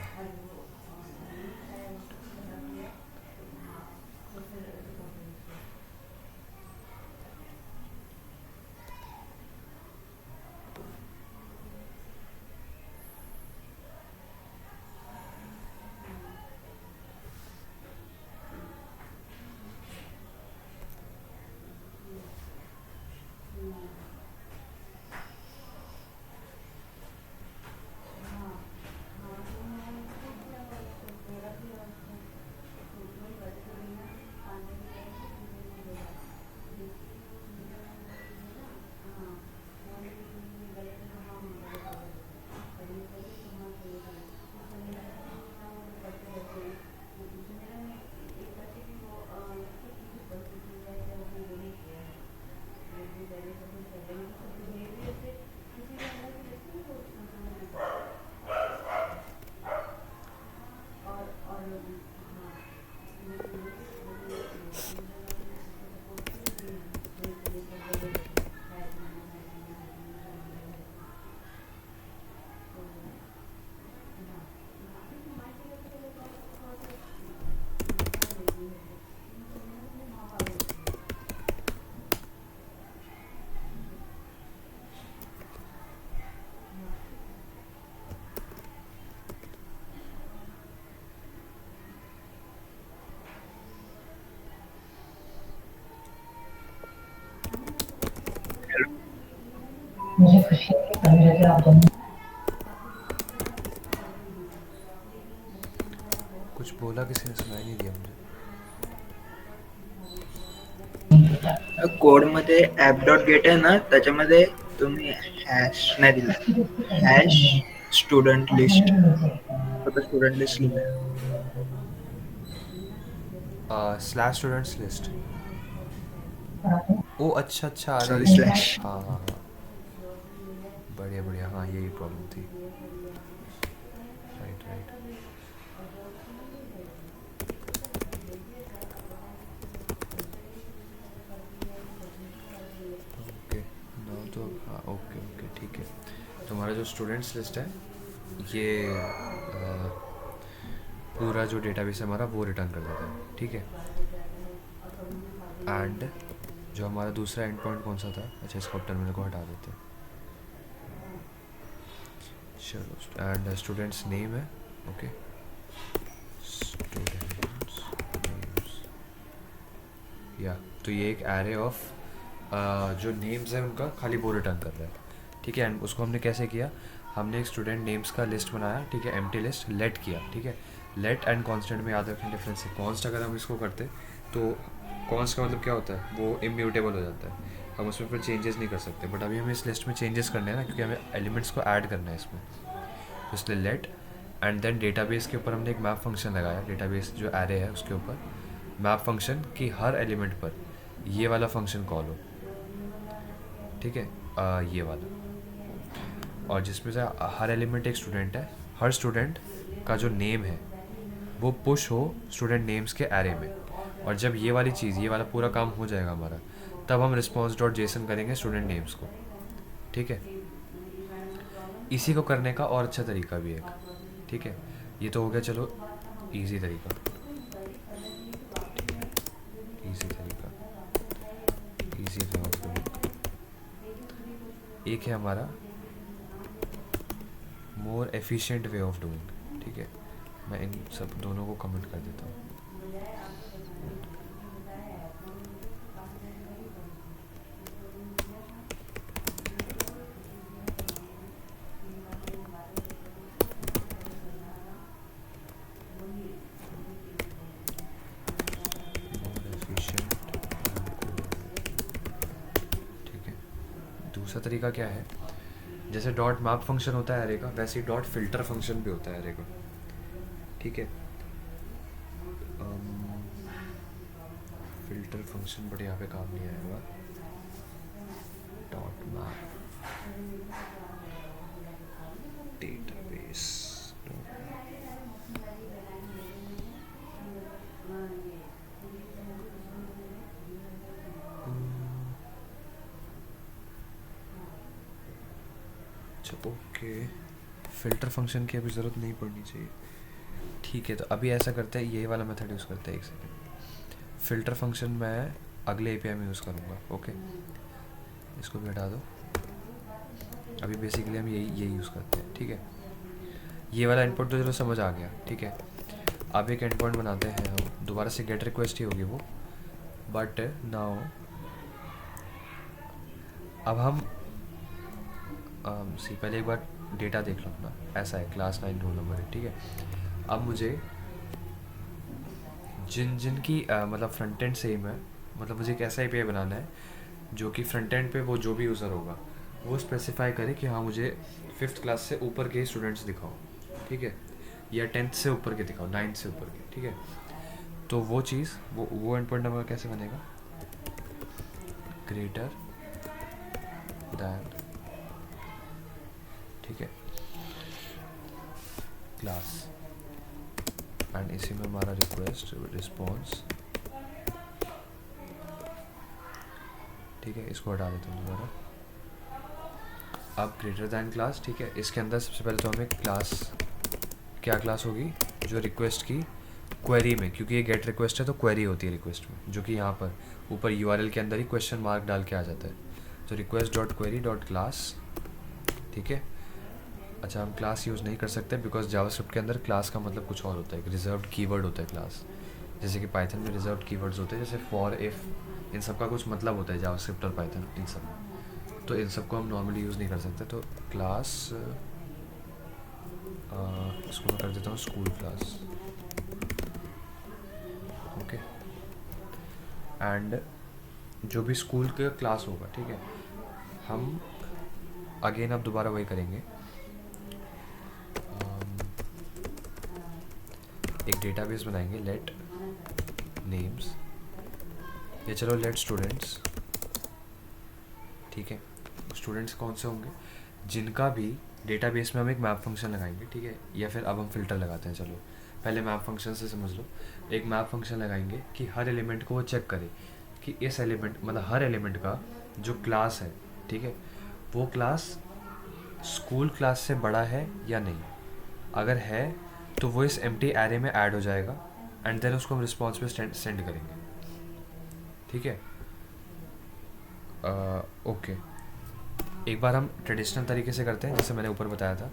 मुझे खुशी है कि मेरे से आप दोनों कुछ बोला, किसी ने सुनाई नहीं दिया मुझे। कोडमध्ये ॲप डॉट गेट आहे ना, त्याच्यामध्ये तुम्ही हॅश नाही दिला, हॅश स्टुडंट लिस्ट, फक्त स्टुडंट लिस्ट लिहिलंय. स्लैश स्टूडेंट्स लिस्ट, ओ अच्छा अच्छा, अरे Sorry, slash. हाँ हाँ हाँ, बढ़िया बढ़िया, हाँ यही प्रॉब्लम थी। Right right, okay. नाउ तो हाँ, ओके ओके, ठीक है। तो हमारा जो स्टूडेंट्स लिस्ट है ये पूरा जो डेटाबेस है हमारा वो रिटर्न कर देता है, ठीक है। एंड जो हमारा दूसरा एंड पॉइंट कौन सा था, अच्छा इसको टर्मिनल को हटा देते हैं, चलो। एंड स्टूडेंट्स नेम है, ओके, स्टूडेंट्स नेम्स, या तो ये एक एरे ऑफ जो नेम्स है उनका खाली वो रिटर्न कर रहा है, ठीक है। एंड उसको हमने कैसे किया, हमने एक स्टूडेंट नेम्स का लिस्ट बनाया, ठीक है, एम्प्टी लिस्ट, लेट किया, ठीक है। लेट एंड कांस्टेंट में याद रखने डिफरेंस है। कॉन्स्ट अगर हम इसको करते तो कॉन्स्ट का मतलब क्या होता है, वो इम्यूटेबल हो जाता है, हम उसमें फिर चेंजेस नहीं कर सकते। बट अभी हमें इस लिस्ट में चेंजेस करने हैं ना, क्योंकि हमें एलिमेंट्स को ऐड करना है इसमें, तो इसलिए लेट एंड देन डेटाबेस के ऊपर हमने एक मैप फंक्शन लगाया, डेटाबेस जो एरे है उसके ऊपर मैप फंक्शन की हर एलिमेंट पर ये वाला फंक्शन कॉल हो, ठीक है, ये वाला। और जिसमें से हर एलिमेंट एक स्टूडेंट है, हर स्टूडेंट का जो नेम है वो पुश हो स्टूडेंट नेम्स के एरे में। और जब ये वाली चीज़, ये वाला पूरा काम हो जाएगा हमारा, तब हम रिस्पॉन्स डॉट जेसन करेंगे स्टूडेंट नेम्स को, ठीक है। इसी को करने का और अच्छा तरीका भी है एक, ठीक है। ये तो हो गया चलो इजी तरीका, इजी तरीका, इजी वे ऑफ डूइंग। एक है हमारा more efficient way of doing, ठीक है। मैं इन सब दोनों को कमेंट कर देता हूँ। More efficient दूसरा तरीका क्या है, जैसे डॉट मैप फंक्शन होता है एरे का, वैसे ही डॉट फिल्टर फंक्शन भी होता है एरे का, ठीक है। फिल्टर फंक्शन बट यहाँ पे काम नहीं आएगा। डॉट मैप डेटाबेस, अच्छा ओके, फिल्टर फंक्शन की अभी ज़रूरत नहीं पड़नी चाहिए, ठीक है। तो अभी ऐसा करते हैं, ये वाला मेथड यूज़ करते हैं। एक सेकेंड, फ़िल्टर फंक्शन मैं अगले एपीआई में यूज़ करूँगा, ओके। इसको भी हटा दो, अभी बेसिकली हम यही यूज़ करते हैं, ठीक है। ये वाला इनपुट तो चलो समझ आ गया, ठीक है। अब एक एंड पॉइंट बनाते हैं हम, दोबारा से गेट रिक्वेस्ट ही होगी वो, बट नाउ अब हम सी पहले एक बार डेटा देख लो अपना, ऐसा है क्लास 9 रोल नंबर है, ठीक है। अब मुझे जिन की मतलब फ्रंट एंड सेम है, मतलब मुझे एक ऐसा एपीआई बनाना है जो कि फ्रंट एंड पे वो जो भी यूज़र होगा वो स्पेसिफाई करे कि हाँ मुझे 5th क्लास से ऊपर के स्टूडेंट्स दिखाओ, ठीक है, या 10th से ऊपर के दिखाओ, 9th से ऊपर के, ठीक है। तो वो चीज़ वो एंड पॉइंट नंबर कैसे बनेगा, ग्रेटर दैन, ठीक है, क्लास, एंड इसी में हमारा रिक्वेस्ट रिस्पॉन्स, ठीक है। इसको हटा देता हूँ दोबारा। अब ग्रेटर दैन क्लास, ठीक है, इसके अंदर सबसे पहले तो हमें क्लास, क्या क्लास होगी जो रिक्वेस्ट की क्वेरी में, क्योंकि ये गेट रिक्वेस्ट है तो क्वेरी होती है रिक्वेस्ट में, जो कि यहाँ पर ऊपर यूआरएल के अंदर ही क्वेश्चन मार्क डाल के आ जाता है। तो request dot query dot class, ठीक है। अच्छा, हम क्लास यूज़ नहीं कर सकते बिकॉज जावास्क्रिप्ट के अंदर क्लास का मतलब कुछ और होता है, एक रिजर्व्ड कीवर्ड होता है क्लास, जैसे कि पाइथन में रिजर्व्ड कीवर्ड्स होते हैं, जैसे फॉर, इफ़, इन सब का कुछ मतलब होता है जावास्क्रिप्ट और पाइथन इन सब में, तो इन सब को हम नॉर्मली यूज़ नहीं कर सकते। तो क्लास, इसको मैं कर देता हूँ स्कूल क्लास, ओके। एंड जो भी स्कूल का क्लास होगा, ठीक है, हम अगेन अब दोबारा वही करेंगे, एक डेटाबेस बनाएंगे, लेट नेम्स, या चलो लेट स्टूडेंट्स, ठीक है। स्टूडेंट्स कौन से होंगे, जिनका भी डेटाबेस में हम एक मैप फंक्शन लगाएंगे, ठीक है, या फिर अब हम फ़िल्टर लगाते हैं। चलो पहले मैप फंक्शन से समझ लो, एक मैप फंक्शन लगाएंगे कि हर एलिमेंट को वो चेक करे कि इस एलिमेंट, मतलब हर एलिमेंट का जो क्लास है, ठीक है, वो क्लास स्कूल क्लास से बड़ा है या नहीं। अगर है तो वो इस एम्प्टी एरे में ऐड हो जाएगा, एंड देन उसको हम रिस्पॉन्स पे सेंड करेंगे, ठीक है। ओके, एक बार हम ट्रेडिशनल तरीके से करते हैं, जैसे मैंने ऊपर बताया था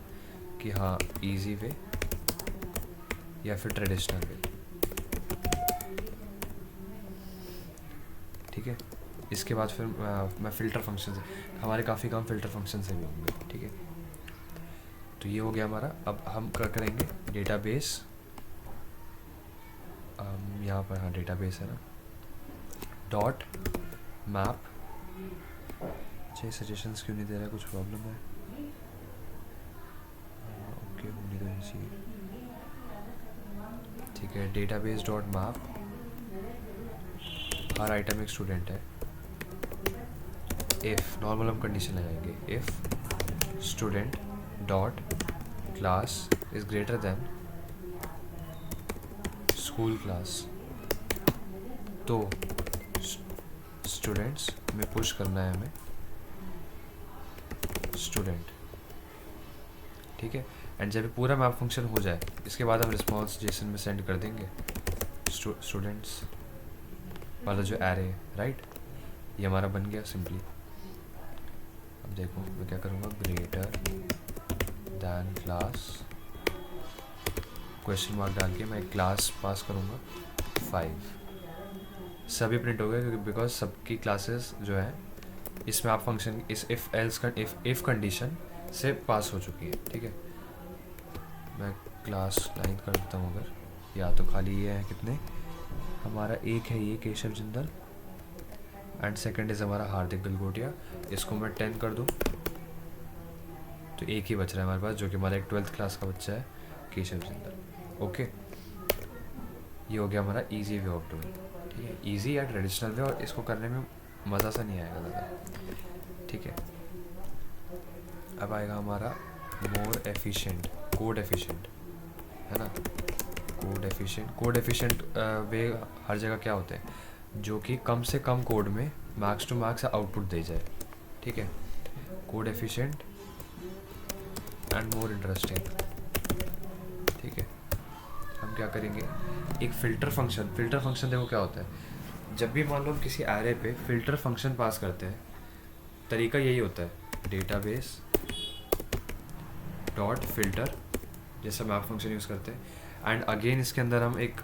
कि हाँ इजी वे या फिर ट्रेडिशनल वे, ठीक है। इसके बाद फिर मैं फ़िल्टर फंक्शन से, हमारे काफ़ी काम फ़िल्टर फंक्शन से भी होंगे, ठीक है। तो ये हो गया हमारा। अब हम क्या करेंगे, डेटाबेस, यहाँ पर हाँ डेटाबेस है ना, डॉट मैप, अच्छा सजेशंस क्यों नहीं दे रहा है, कुछ प्रॉब्लम है, ओके होने देना चाहिए, ठीक है। डेटाबेस डॉट मैप, हर आइटम एक स्टूडेंट है, इफ़, नॉर्मल हम कंडीशन लगाएंगे, if student dot class is greater then school class, तो स्टूडेंट्स में पुश करना है हमें स्टूडेंट, ठीक है। एंड जब पूरा मैप फंक्शन हो जाए, इसके बाद हम रिस्पॉन्स जेसन में सेंड कर देंगे स्टूडेंट्स वाला जो एरे है, राइट। ये हमारा बन गया सिंपली। अब देखो मैं क्या करूँगा, greater than class, question mark डाल के मैं क्लास पास करूँगा 5, सभी प्रिंट हो गए क्योंकि बिकॉज सबकी क्लासेस जो है इस मैप फंक्शन, इस इफ़ एल्स इफ़ कंडीशन से पास हो चुकी है, ठीक है। मैं क्लास 9 कर देता हूँ अगर, या तो खाली ये है कितने, हमारा एक है ये Keshav Jindal, and second is हमारा हार्दिक गलगोटिया। इसको मैं 10 कर दूँ तो एक ही बच रहा है हमारे पास, जो कि हमारा एक 12th क्लास का बच्चा है, केशव जिंदल। ओके, ये हो गया हमारा ईजी वे ऑफ डूइंग। ठीक है, ईजी या ट्रेडिशनल वे, और इसको करने में मज़ा सा नहीं आएगा ज़्यादा। ठीक है, अब आएगा हमारा मोर एफिशिएंट, कोड एफिशिएंट, है ना। कोड एफिशिएंट वे हर जगह क्या होते हैं, जो कि कम से कम कोड में मैक्स टू मैक्स आउटपुट दे जाए। ठीक है, code efficient and more interesting. ठीक है, हम क्या करेंगे, एक फ़िल्टर फंक्शन देखो क्या होता है। जब भी मान लो हम किसी एरे पे फ़िल्टर फंक्शन पास करते हैं, तरीका यही होता है, डेटाबेस डॉट फिल्टर, जैसे मैप फंक्शन यूज़ करते हैं, एंड अगेन इसके अंदर हम एक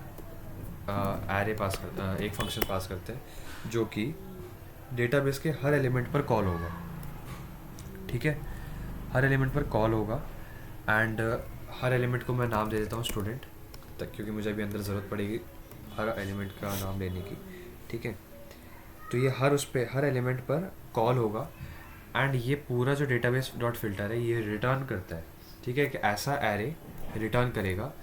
एक फंक्शन पास करते हैं जो कि डेटाबेस के हर एलिमेंट पर कॉल होगा। ठीक है, हर एलिमेंट पर कॉल होगा, एंड हर एलिमेंट को मैं नाम दे देता हूँ स्टूडेंट तक, क्योंकि मुझे अभी अंदर ज़रूरत पड़ेगी हर एलिमेंट का नाम लेने की। ठीक है, तो ये हर एलिमेंट पर कॉल होगा, एंड ये पूरा जो डेटाबेस डॉट फिल्टर है ये रिटर्न करता है। ठीक है, कि ऐसा एरे रिटर्न करेगा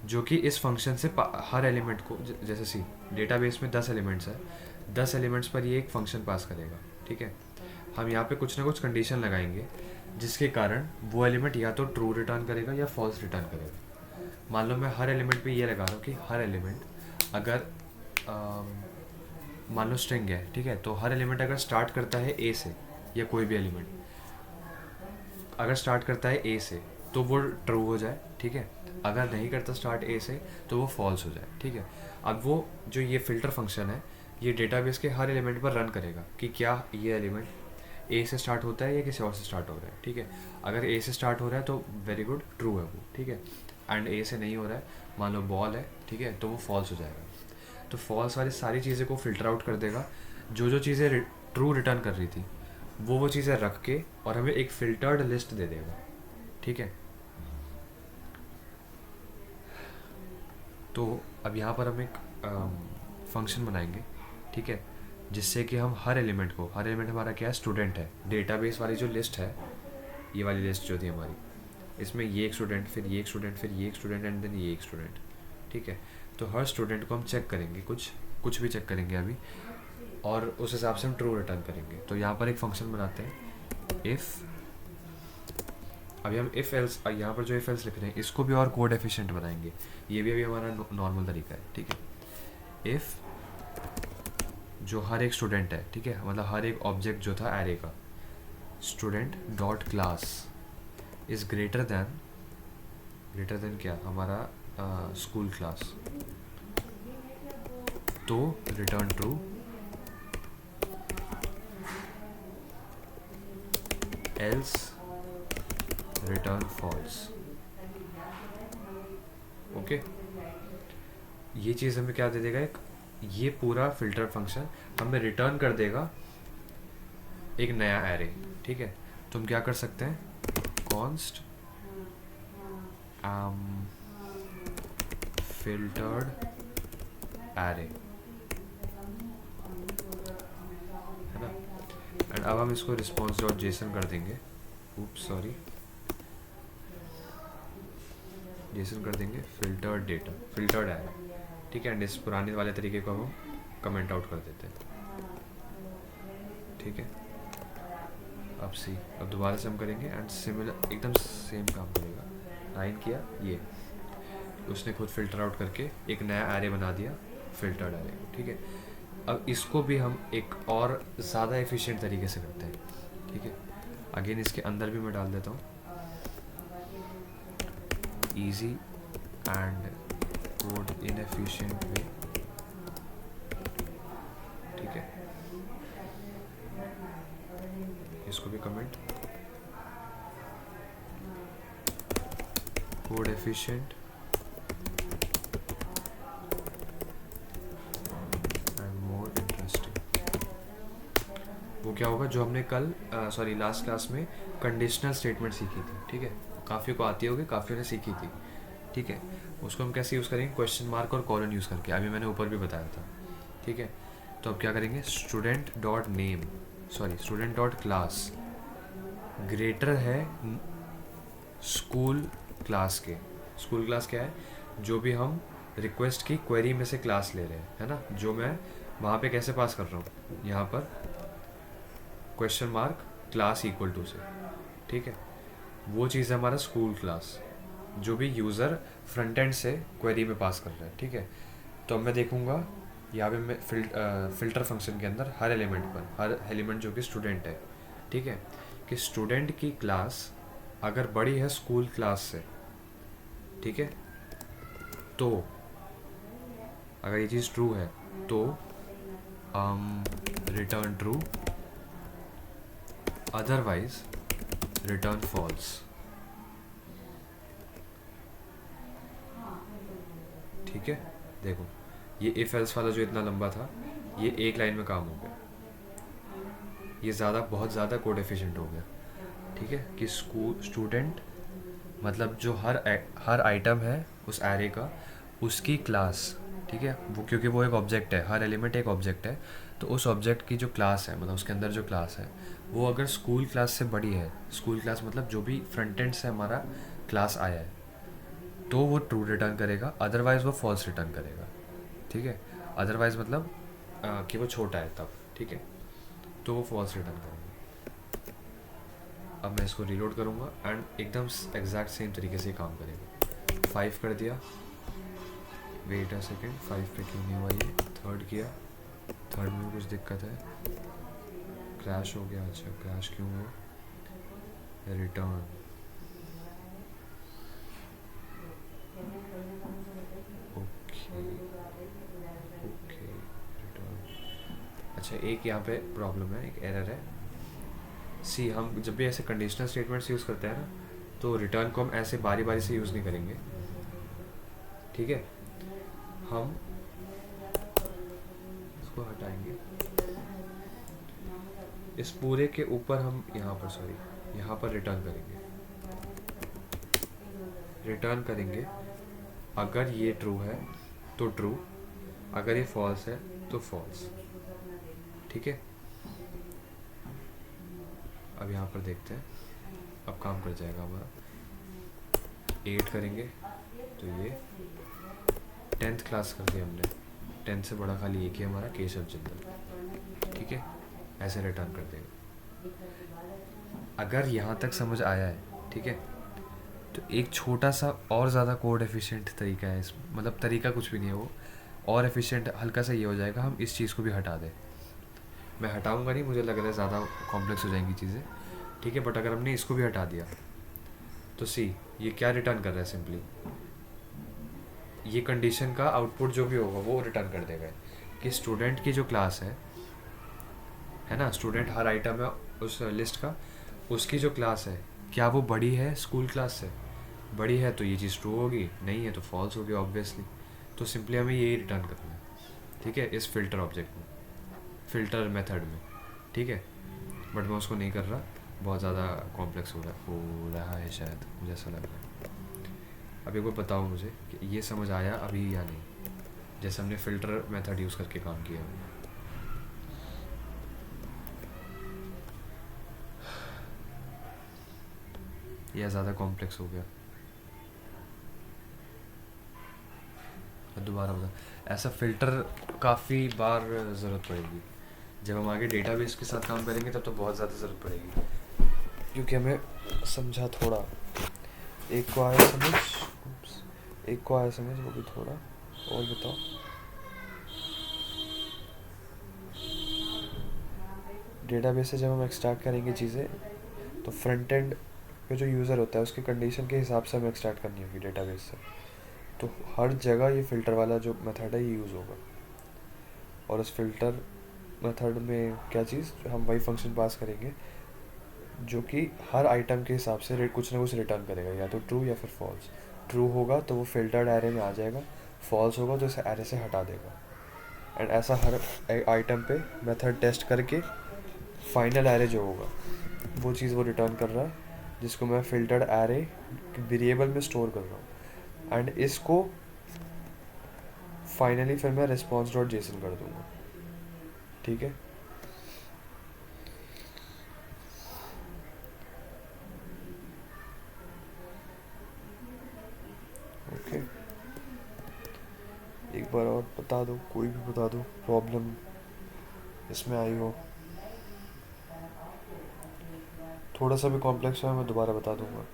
जो कि इस फंक्शन से हर एलिमेंट को, जैसे सी डेटाबेस में 10 एलिमेंट्स है, 10 एलिमेंट्स पर ये एक फंक्शन पास करेगा। ठीक है, हम यहाँ पे कुछ ना कुछ कंडीशन लगाएंगे जिसके कारण वो एलिमेंट या तो ट्रू रिटर्न करेगा या फॉल्स रिटर्न करेगा। मान लो मैं हर एलिमेंट पे ये लगा रहा हूँ कि हर एलिमेंट अगर मान लो स्ट्रिंग है, ठीक है, तो हर एलिमेंट अगर स्टार्ट करता है ए से, या कोई भी एलिमेंट अगर स्टार्ट करता है ए से तो वो ट्रू हो जाए। ठीक है, अगर नहीं करता स्टार्ट ए से तो वो फॉल्स हो जाए। ठीक है, अब वो जो ये फ़िल्टर फंक्शन है ये डेटाबेस के हर एलिमेंट पर रन करेगा कि क्या ये एलिमेंट ए से स्टार्ट होता है या किसी और से स्टार्ट हो रहा है। ठीक है, अगर ए से स्टार्ट हो रहा है तो वेरी गुड, ट्रू है वो। ठीक है, एंड ए से नहीं हो रहा है, मान लो बॉल है, ठीक है, तो वो फॉल्स हो जाएगा। तो फॉल्स वाली सारी चीज़ें को फ़िल्टर आउट कर देगा, जो चीज़ें ट्रू रिटर्न कर रही थी वो चीज़ें रख के, और हमें एक फ़िल्टर्ड लिस्ट दे देगा। ठीक है, तो अब यहाँ पर हम एक फंक्शन बनाएंगे, ठीक है, जिससे कि हम हर एलिमेंट हमारा क्या है, स्टूडेंट है। डेटाबेस वाली जो लिस्ट है, ये वाली लिस्ट जो थी हमारी, इसमें ये एक स्टूडेंट, फिर ये एक स्टूडेंट, फिर ये एक स्टूडेंट, एंड देन ये एक स्टूडेंट। ठीक है, तो हर स्टूडेंट को हम चेक करेंगे, कुछ भी चेक करेंगे अभी, और उस हिसाब से हम ट्रू रिटर्न करेंगे। तो यहाँ पर एक फंक्शन बनाते हैं, इफ़, अभी हम इफ़ एल्स, यहाँ पर जो इफ़ एल्स लिख रहे हैं इसको भी और कोड एफिशिएंट बनाएंगे। ये भी अभी हमारा नॉर्मल तरीका है। ठीक है, इफ़ जो हर एक स्टूडेंट है, ठीक है, मतलब हर एक ऑब्जेक्ट जो था एरे का, student dot class is greater than क्या, हमारा स्कूल क्लास, तो return true, else return false. Okay, ये चीज़ हमें क्या दे देगा, एक ये पूरा फिल्टर फंक्शन हमें रिटर्न कर देगा एक नया एरे। ठीक है, तो हम क्या कर सकते हैं, कॉन्स्ट फिल्टर्ड एरे, है ना, एंड अब हम इसको रिस्पॉन्स डॉट जेसन कर देंगे, सॉरी, जेसन कर देंगे फिल्टर्ड एरे। ठीक है, एंड इस पुराने वाले तरीके को हम कमेंट आउट कर देते हैं। ठीक है, अब सी, अब दोबारा से हम करेंगे, एंड सिमिलर एकदम सेम काम करेगा। 9 किया, ये उसने खुद फिल्टर आउट करके एक नया एरे बना दिया, फिल्टर्ड एरे। ठीक है, अब इसको भी हम एक और ज़्यादा एफिशिएंट तरीके से करते हैं। ठीक है, अगेन इसके अंदर भी मैं डाल देता हूँ ईजी एंड कोड इनएफिशिएंट वे। ठीक है, इसको भी comment, code efficient and more interesting. वो क्या होगा, जो हमने कल लास्ट क्लास में कंडीशनल स्टेटमेंट सीखी थी। ठीक है, काफ़ियों को आती होगी, काफ़ियों ने सीखी थी। ठीक है, उसको हम कैसे यूज़ करेंगे, क्वेश्चन मार्क और कॉलन यूज़ करके, अभी मैंने ऊपर भी बताया था। ठीक है, तो अब क्या करेंगे, student dot name, sorry student dot class greater है स्कूल क्लास के। स्कूल क्लास क्या है, जो भी हम रिक्वेस्ट की क्वेरी में से क्लास ले रहे हैं, है ना, जो मैं वहाँ पे कैसे पास कर रहा हूँ, यहाँ पर question mark class equal to से, ठीक है, वो चीज़ है हमारा स्कूल क्लास, जो भी यूज़र फ्रंट एंड से क्वेरी में पास कर रहा है, ठीक है। तो अब मैं देखूँगा यहाँ पे मैं फ़िल्टर फंक्शन के अंदर हर एलिमेंट पर, हर एलिमेंट जो कि स्टूडेंट है, ठीक है, कि स्टूडेंट की क्लास अगर बड़ी है स्कूल क्लास से, ठीक है, तो अगर ये चीज़ ट्रू है तो return true, otherwise return false, ठीक है। देखो ये इफ एल्स वाला जो इतना लंबा था, ये एक लाइन में काम हो गया, ये बहुत ज़्यादा कोड एफिशिएंट हो गया, ठीक है, कि स्टूडेंट मतलब जो हर आइटम है उस एरे का, उसकी क्लास, ठीक है, वो क्योंकि वो एक ऑब्जेक्ट है, हर एलिमेंट एक ऑब्जेक्ट है, तो उस ऑब्जेक्ट की जो क्लास है, मतलब उसके अंदर जो क्लास है, वो अगर स्कूल क्लास से बड़ी है, स्कूल क्लास मतलब जो भी फ्रंट एंड से हमारा क्लास आया है, तो वो ट्रू रिटर्न करेगा, अदरवाइज़ वो फॉल्स रिटर्न करेगा, ठीक है। अदरवाइज़ मतलब कि वो छोटा है तब, ठीक है, तो वो फॉल्स रिटर्न करेगा। अब मैं इसको रीलोड करूँगा एंड एकदम एग्जैक्ट सेम तरीके से काम करेगा। 5 कर दिया, वेट अ सेकेंड, 5 पे क्यों नहीं हुआ ये, थर्ड किया, थर्ड में कुछ दिक्कत है, क्रैश हो गया, अच्छा क्रैश क्यों हुआ, रिटर्न, ओके ओके रिटर्न, अच्छा एक यहाँ पे प्रॉब्लम है, एक एरर है। सी हम जब भी ऐसे कंडीशनल स्टेटमेंट्स यूज़ करते हैं ना, तो रिटर्न को हम ऐसे बारी बारी से यूज़ नहीं करेंगे, ठीक है, हम इसको हटाएंगे, इस पूरे के ऊपर हम यहाँ पर रिटर्न करेंगे, अगर ये ट्रू है तो ट्रू, अगर ये फॉल्स है तो फॉल्स, ठीक है। अब यहाँ पर देखते हैं, अब काम कर जाएगा हमारा, 8 करेंगे तो ये 10th क्लास कर दिया हमने, 10 से बड़ा खाली एक ही हमारा केशव जिंदल, ठीक है, ऐसे रिटर्न कर देगा। अगर यहाँ तक समझ आया है, ठीक है, तो एक छोटा सा और ज़्यादा कोड एफिशिएंट तरीका है, इस मतलब तरीका कुछ भी नहीं है वो, और एफिशिएंट हल्का सा ये हो जाएगा, हम इस चीज़ को भी हटा दें। मैं हटाऊंगा नहीं, मुझे लग रहा है ज़्यादा कॉम्प्लेक्स हो जाएंगी चीज़ें, ठीक है, बट अगर हमने इसको भी हटा दिया तो सी ये क्या रिटर्न कर रहा है, सिंपली ये कंडीशन का आउटपुट जो भी होगा वो रिटर्न कर देगा कि स्टूडेंट की जो क्लास है ना, स्टूडेंट हर आइटम है उस लिस्ट का, उसकी जो क्लास है क्या वो बड़ी है स्कूल क्लास से, बड़ी है तो ये चीज़ ट्रू होगी, नहीं है तो फॉल्स होगी ऑब्वियसली। तो सिंपली हमें यही रिटर्न करना है, ठीक है, इस फिल्टर ऑब्जेक्ट में, फिल्टर मेथड में, ठीक है, बट मैं उसको नहीं कर रहा, बहुत ज़्यादा कॉम्प्लेक्स हो रहा है शायद, मुझे ऐसा लग रहा है। अब एक बार बताओ मुझे कि ये समझ आया अभी या नहीं, जैसे हमने फ़िल्टर मेथड यूज़ करके काम किया। यह ज़्यादा कॉम्प्लेक्स हो गया, दोबारा बता, ऐसा फ़िल्टर काफ़ी बार ज़रूरत पड़ेगी, जब हम आगे डेटाबेस के साथ काम करेंगे तब तो बहुत ज़्यादा ज़रूरत पड़ेगी, क्योंकि हमें समझा थोड़ा, एक को आया समझ वो भी थोड़ा और बताओ। डेटाबेस से जब हम एक्सट्रैक्ट करेंगे चीज़ें, तो फ्रंट एंड पे जो यूज़र होता है उसकी कंडीशन के हिसाब से हमें एक्सट्रैक्ट करनी होगी डेटाबेस से, तो हर जगह ये फ़िल्टर वाला जो मेथड है ये यूज़ होगा। और उस फिल्टर मेथड में क्या चीज़, हम वही फंक्शन पास करेंगे जो कि हर आइटम के हिसाब से कुछ ना कुछ रिटर्न करेगा, या तो ट्रू या फिर फॉल्स। ट्रू होगा तो वो फिल्टर्ड एरे में आ जाएगा, फॉल्स होगा तो इसे एरे से हटा देगा, एंड ऐसा हर आइटम पे मेथड टेस्ट करके फाइनल एरे जो होगा वो चीज़ वो रिटर्न कर रहा है, जिसको मैं फिल्टर्ड एरे वेरिएबल में स्टोर कर रहा हूँ, एंड इसको फाइनली फिर मैं रिस्पॉन्स डॉट जेसन कर दूँगा। ठीक है। ओके, एक बार और बता दो, कोई भी बता दो प्रॉब्लम इसमें आई हो, थोड़ा सा भी कॉम्प्लेक्स है मैं दोबारा बता दूंगा।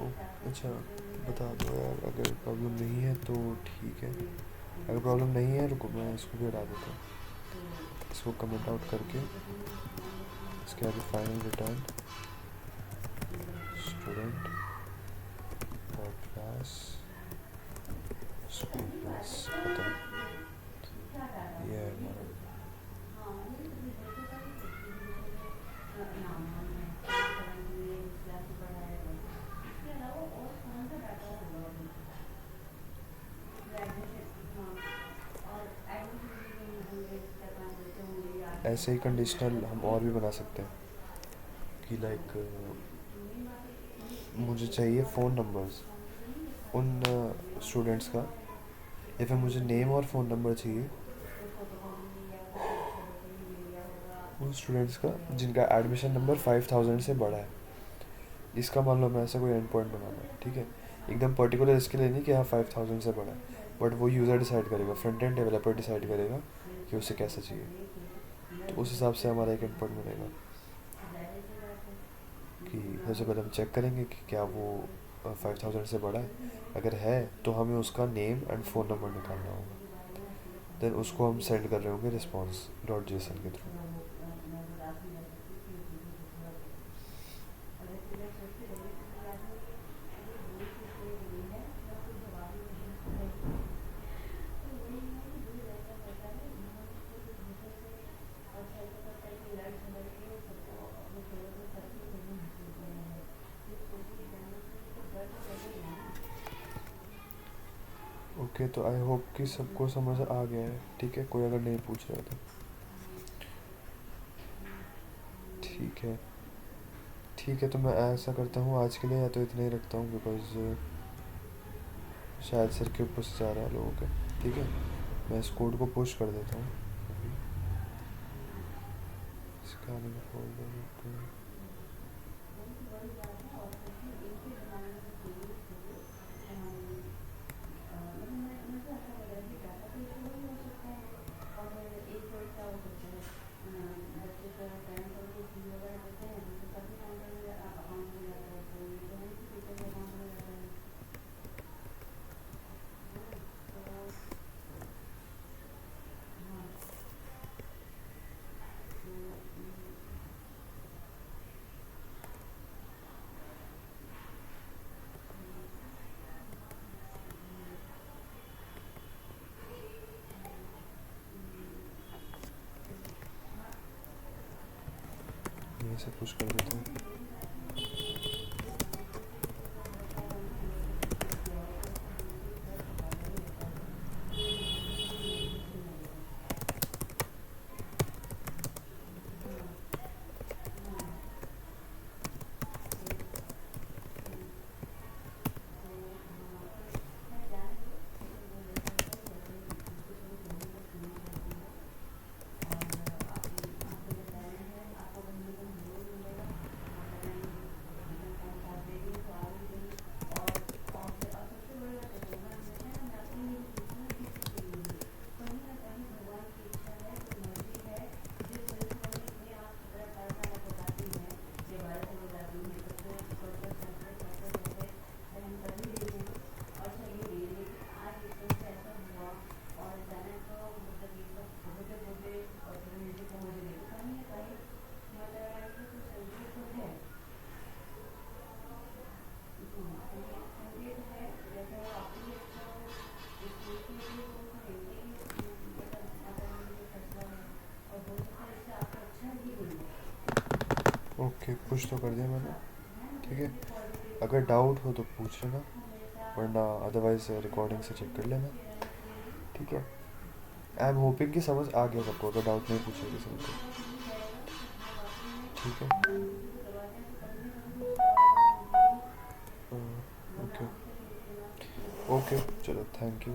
ओ, अच्छा बता दो यार, अगर प्रॉब्लम नहीं है तो ठीक है, अगर प्रॉब्लम नहीं है रुको मैं इसको भी हटा देता हूँ, इसको कमेंट आउट करके इसके आगे फाइनल रिटर्न स्टूडेंट और क्लास स्कूल क्लास खत्म। ये है हमारा। ऐसे ही कंडीशनल हम और भी बना सकते हैं कि लाइक मुझे चाहिए फ़ोन नंबर्स उन स्टूडेंट्स का, या फिर मुझे नेम और फ़ोन नंबर चाहिए उन स्टूडेंट्स का जिनका एडमिशन नंबर 5000 से बड़ा है। इसका मान लो मैं ऐसा कोई एंड पॉइंट बनाना है, ठीक है, एकदम पर्टिकुलर इसके लिए नहीं कि हाँ 5000 से बड़ा है, बट वो यूज़र डिसाइड करेगा, फ्रंट एंड डेवलपर डिसाइड करेगा कि उसे कैसा चाहिए, तो उस हिसाब से हमारा एक एंड पॉइंट बनेगा कि सबसे पहले हम चेक करेंगे कि क्या वो 5000 से बड़ा है, अगर है तो हमें उसका नेम एंड फ़ोन नंबर निकालना होगा, देन उसको हम सेंड कर रहे होंगे रिस्पॉन्स डॉट जेसन के थ्रू। ओके, तो आई होप कि सबको समझ आ गया है, ठीक है, कोई अगर नहीं पूछ रहा तो ठीक है। ठीक है, तो मैं ऐसा करता हूँ आज के लिए, या तो इतना ही रखता हूँ बिकॉज शायद सर के ऊपर से जा रहा है लोगों के, ठीक है, मैं इस कोड को पुश कर देता हूँ अभी। स्कैनिंग फोल्डर यहीं से पुश कर देता हूँ। कुछ तो कर दिया मैंने, ठीक है। अगर डाउट हो तो पूछ लेना, वरना अदरवाइज रिकॉर्डिंग से चेक कर लेना, ठीक है। आई एम होपिंग कि समझ आ गया सबको, अगर डाउट नहीं पूछे किसी ने तो, ठीक है। ओके ओके, चलो थैंक यू।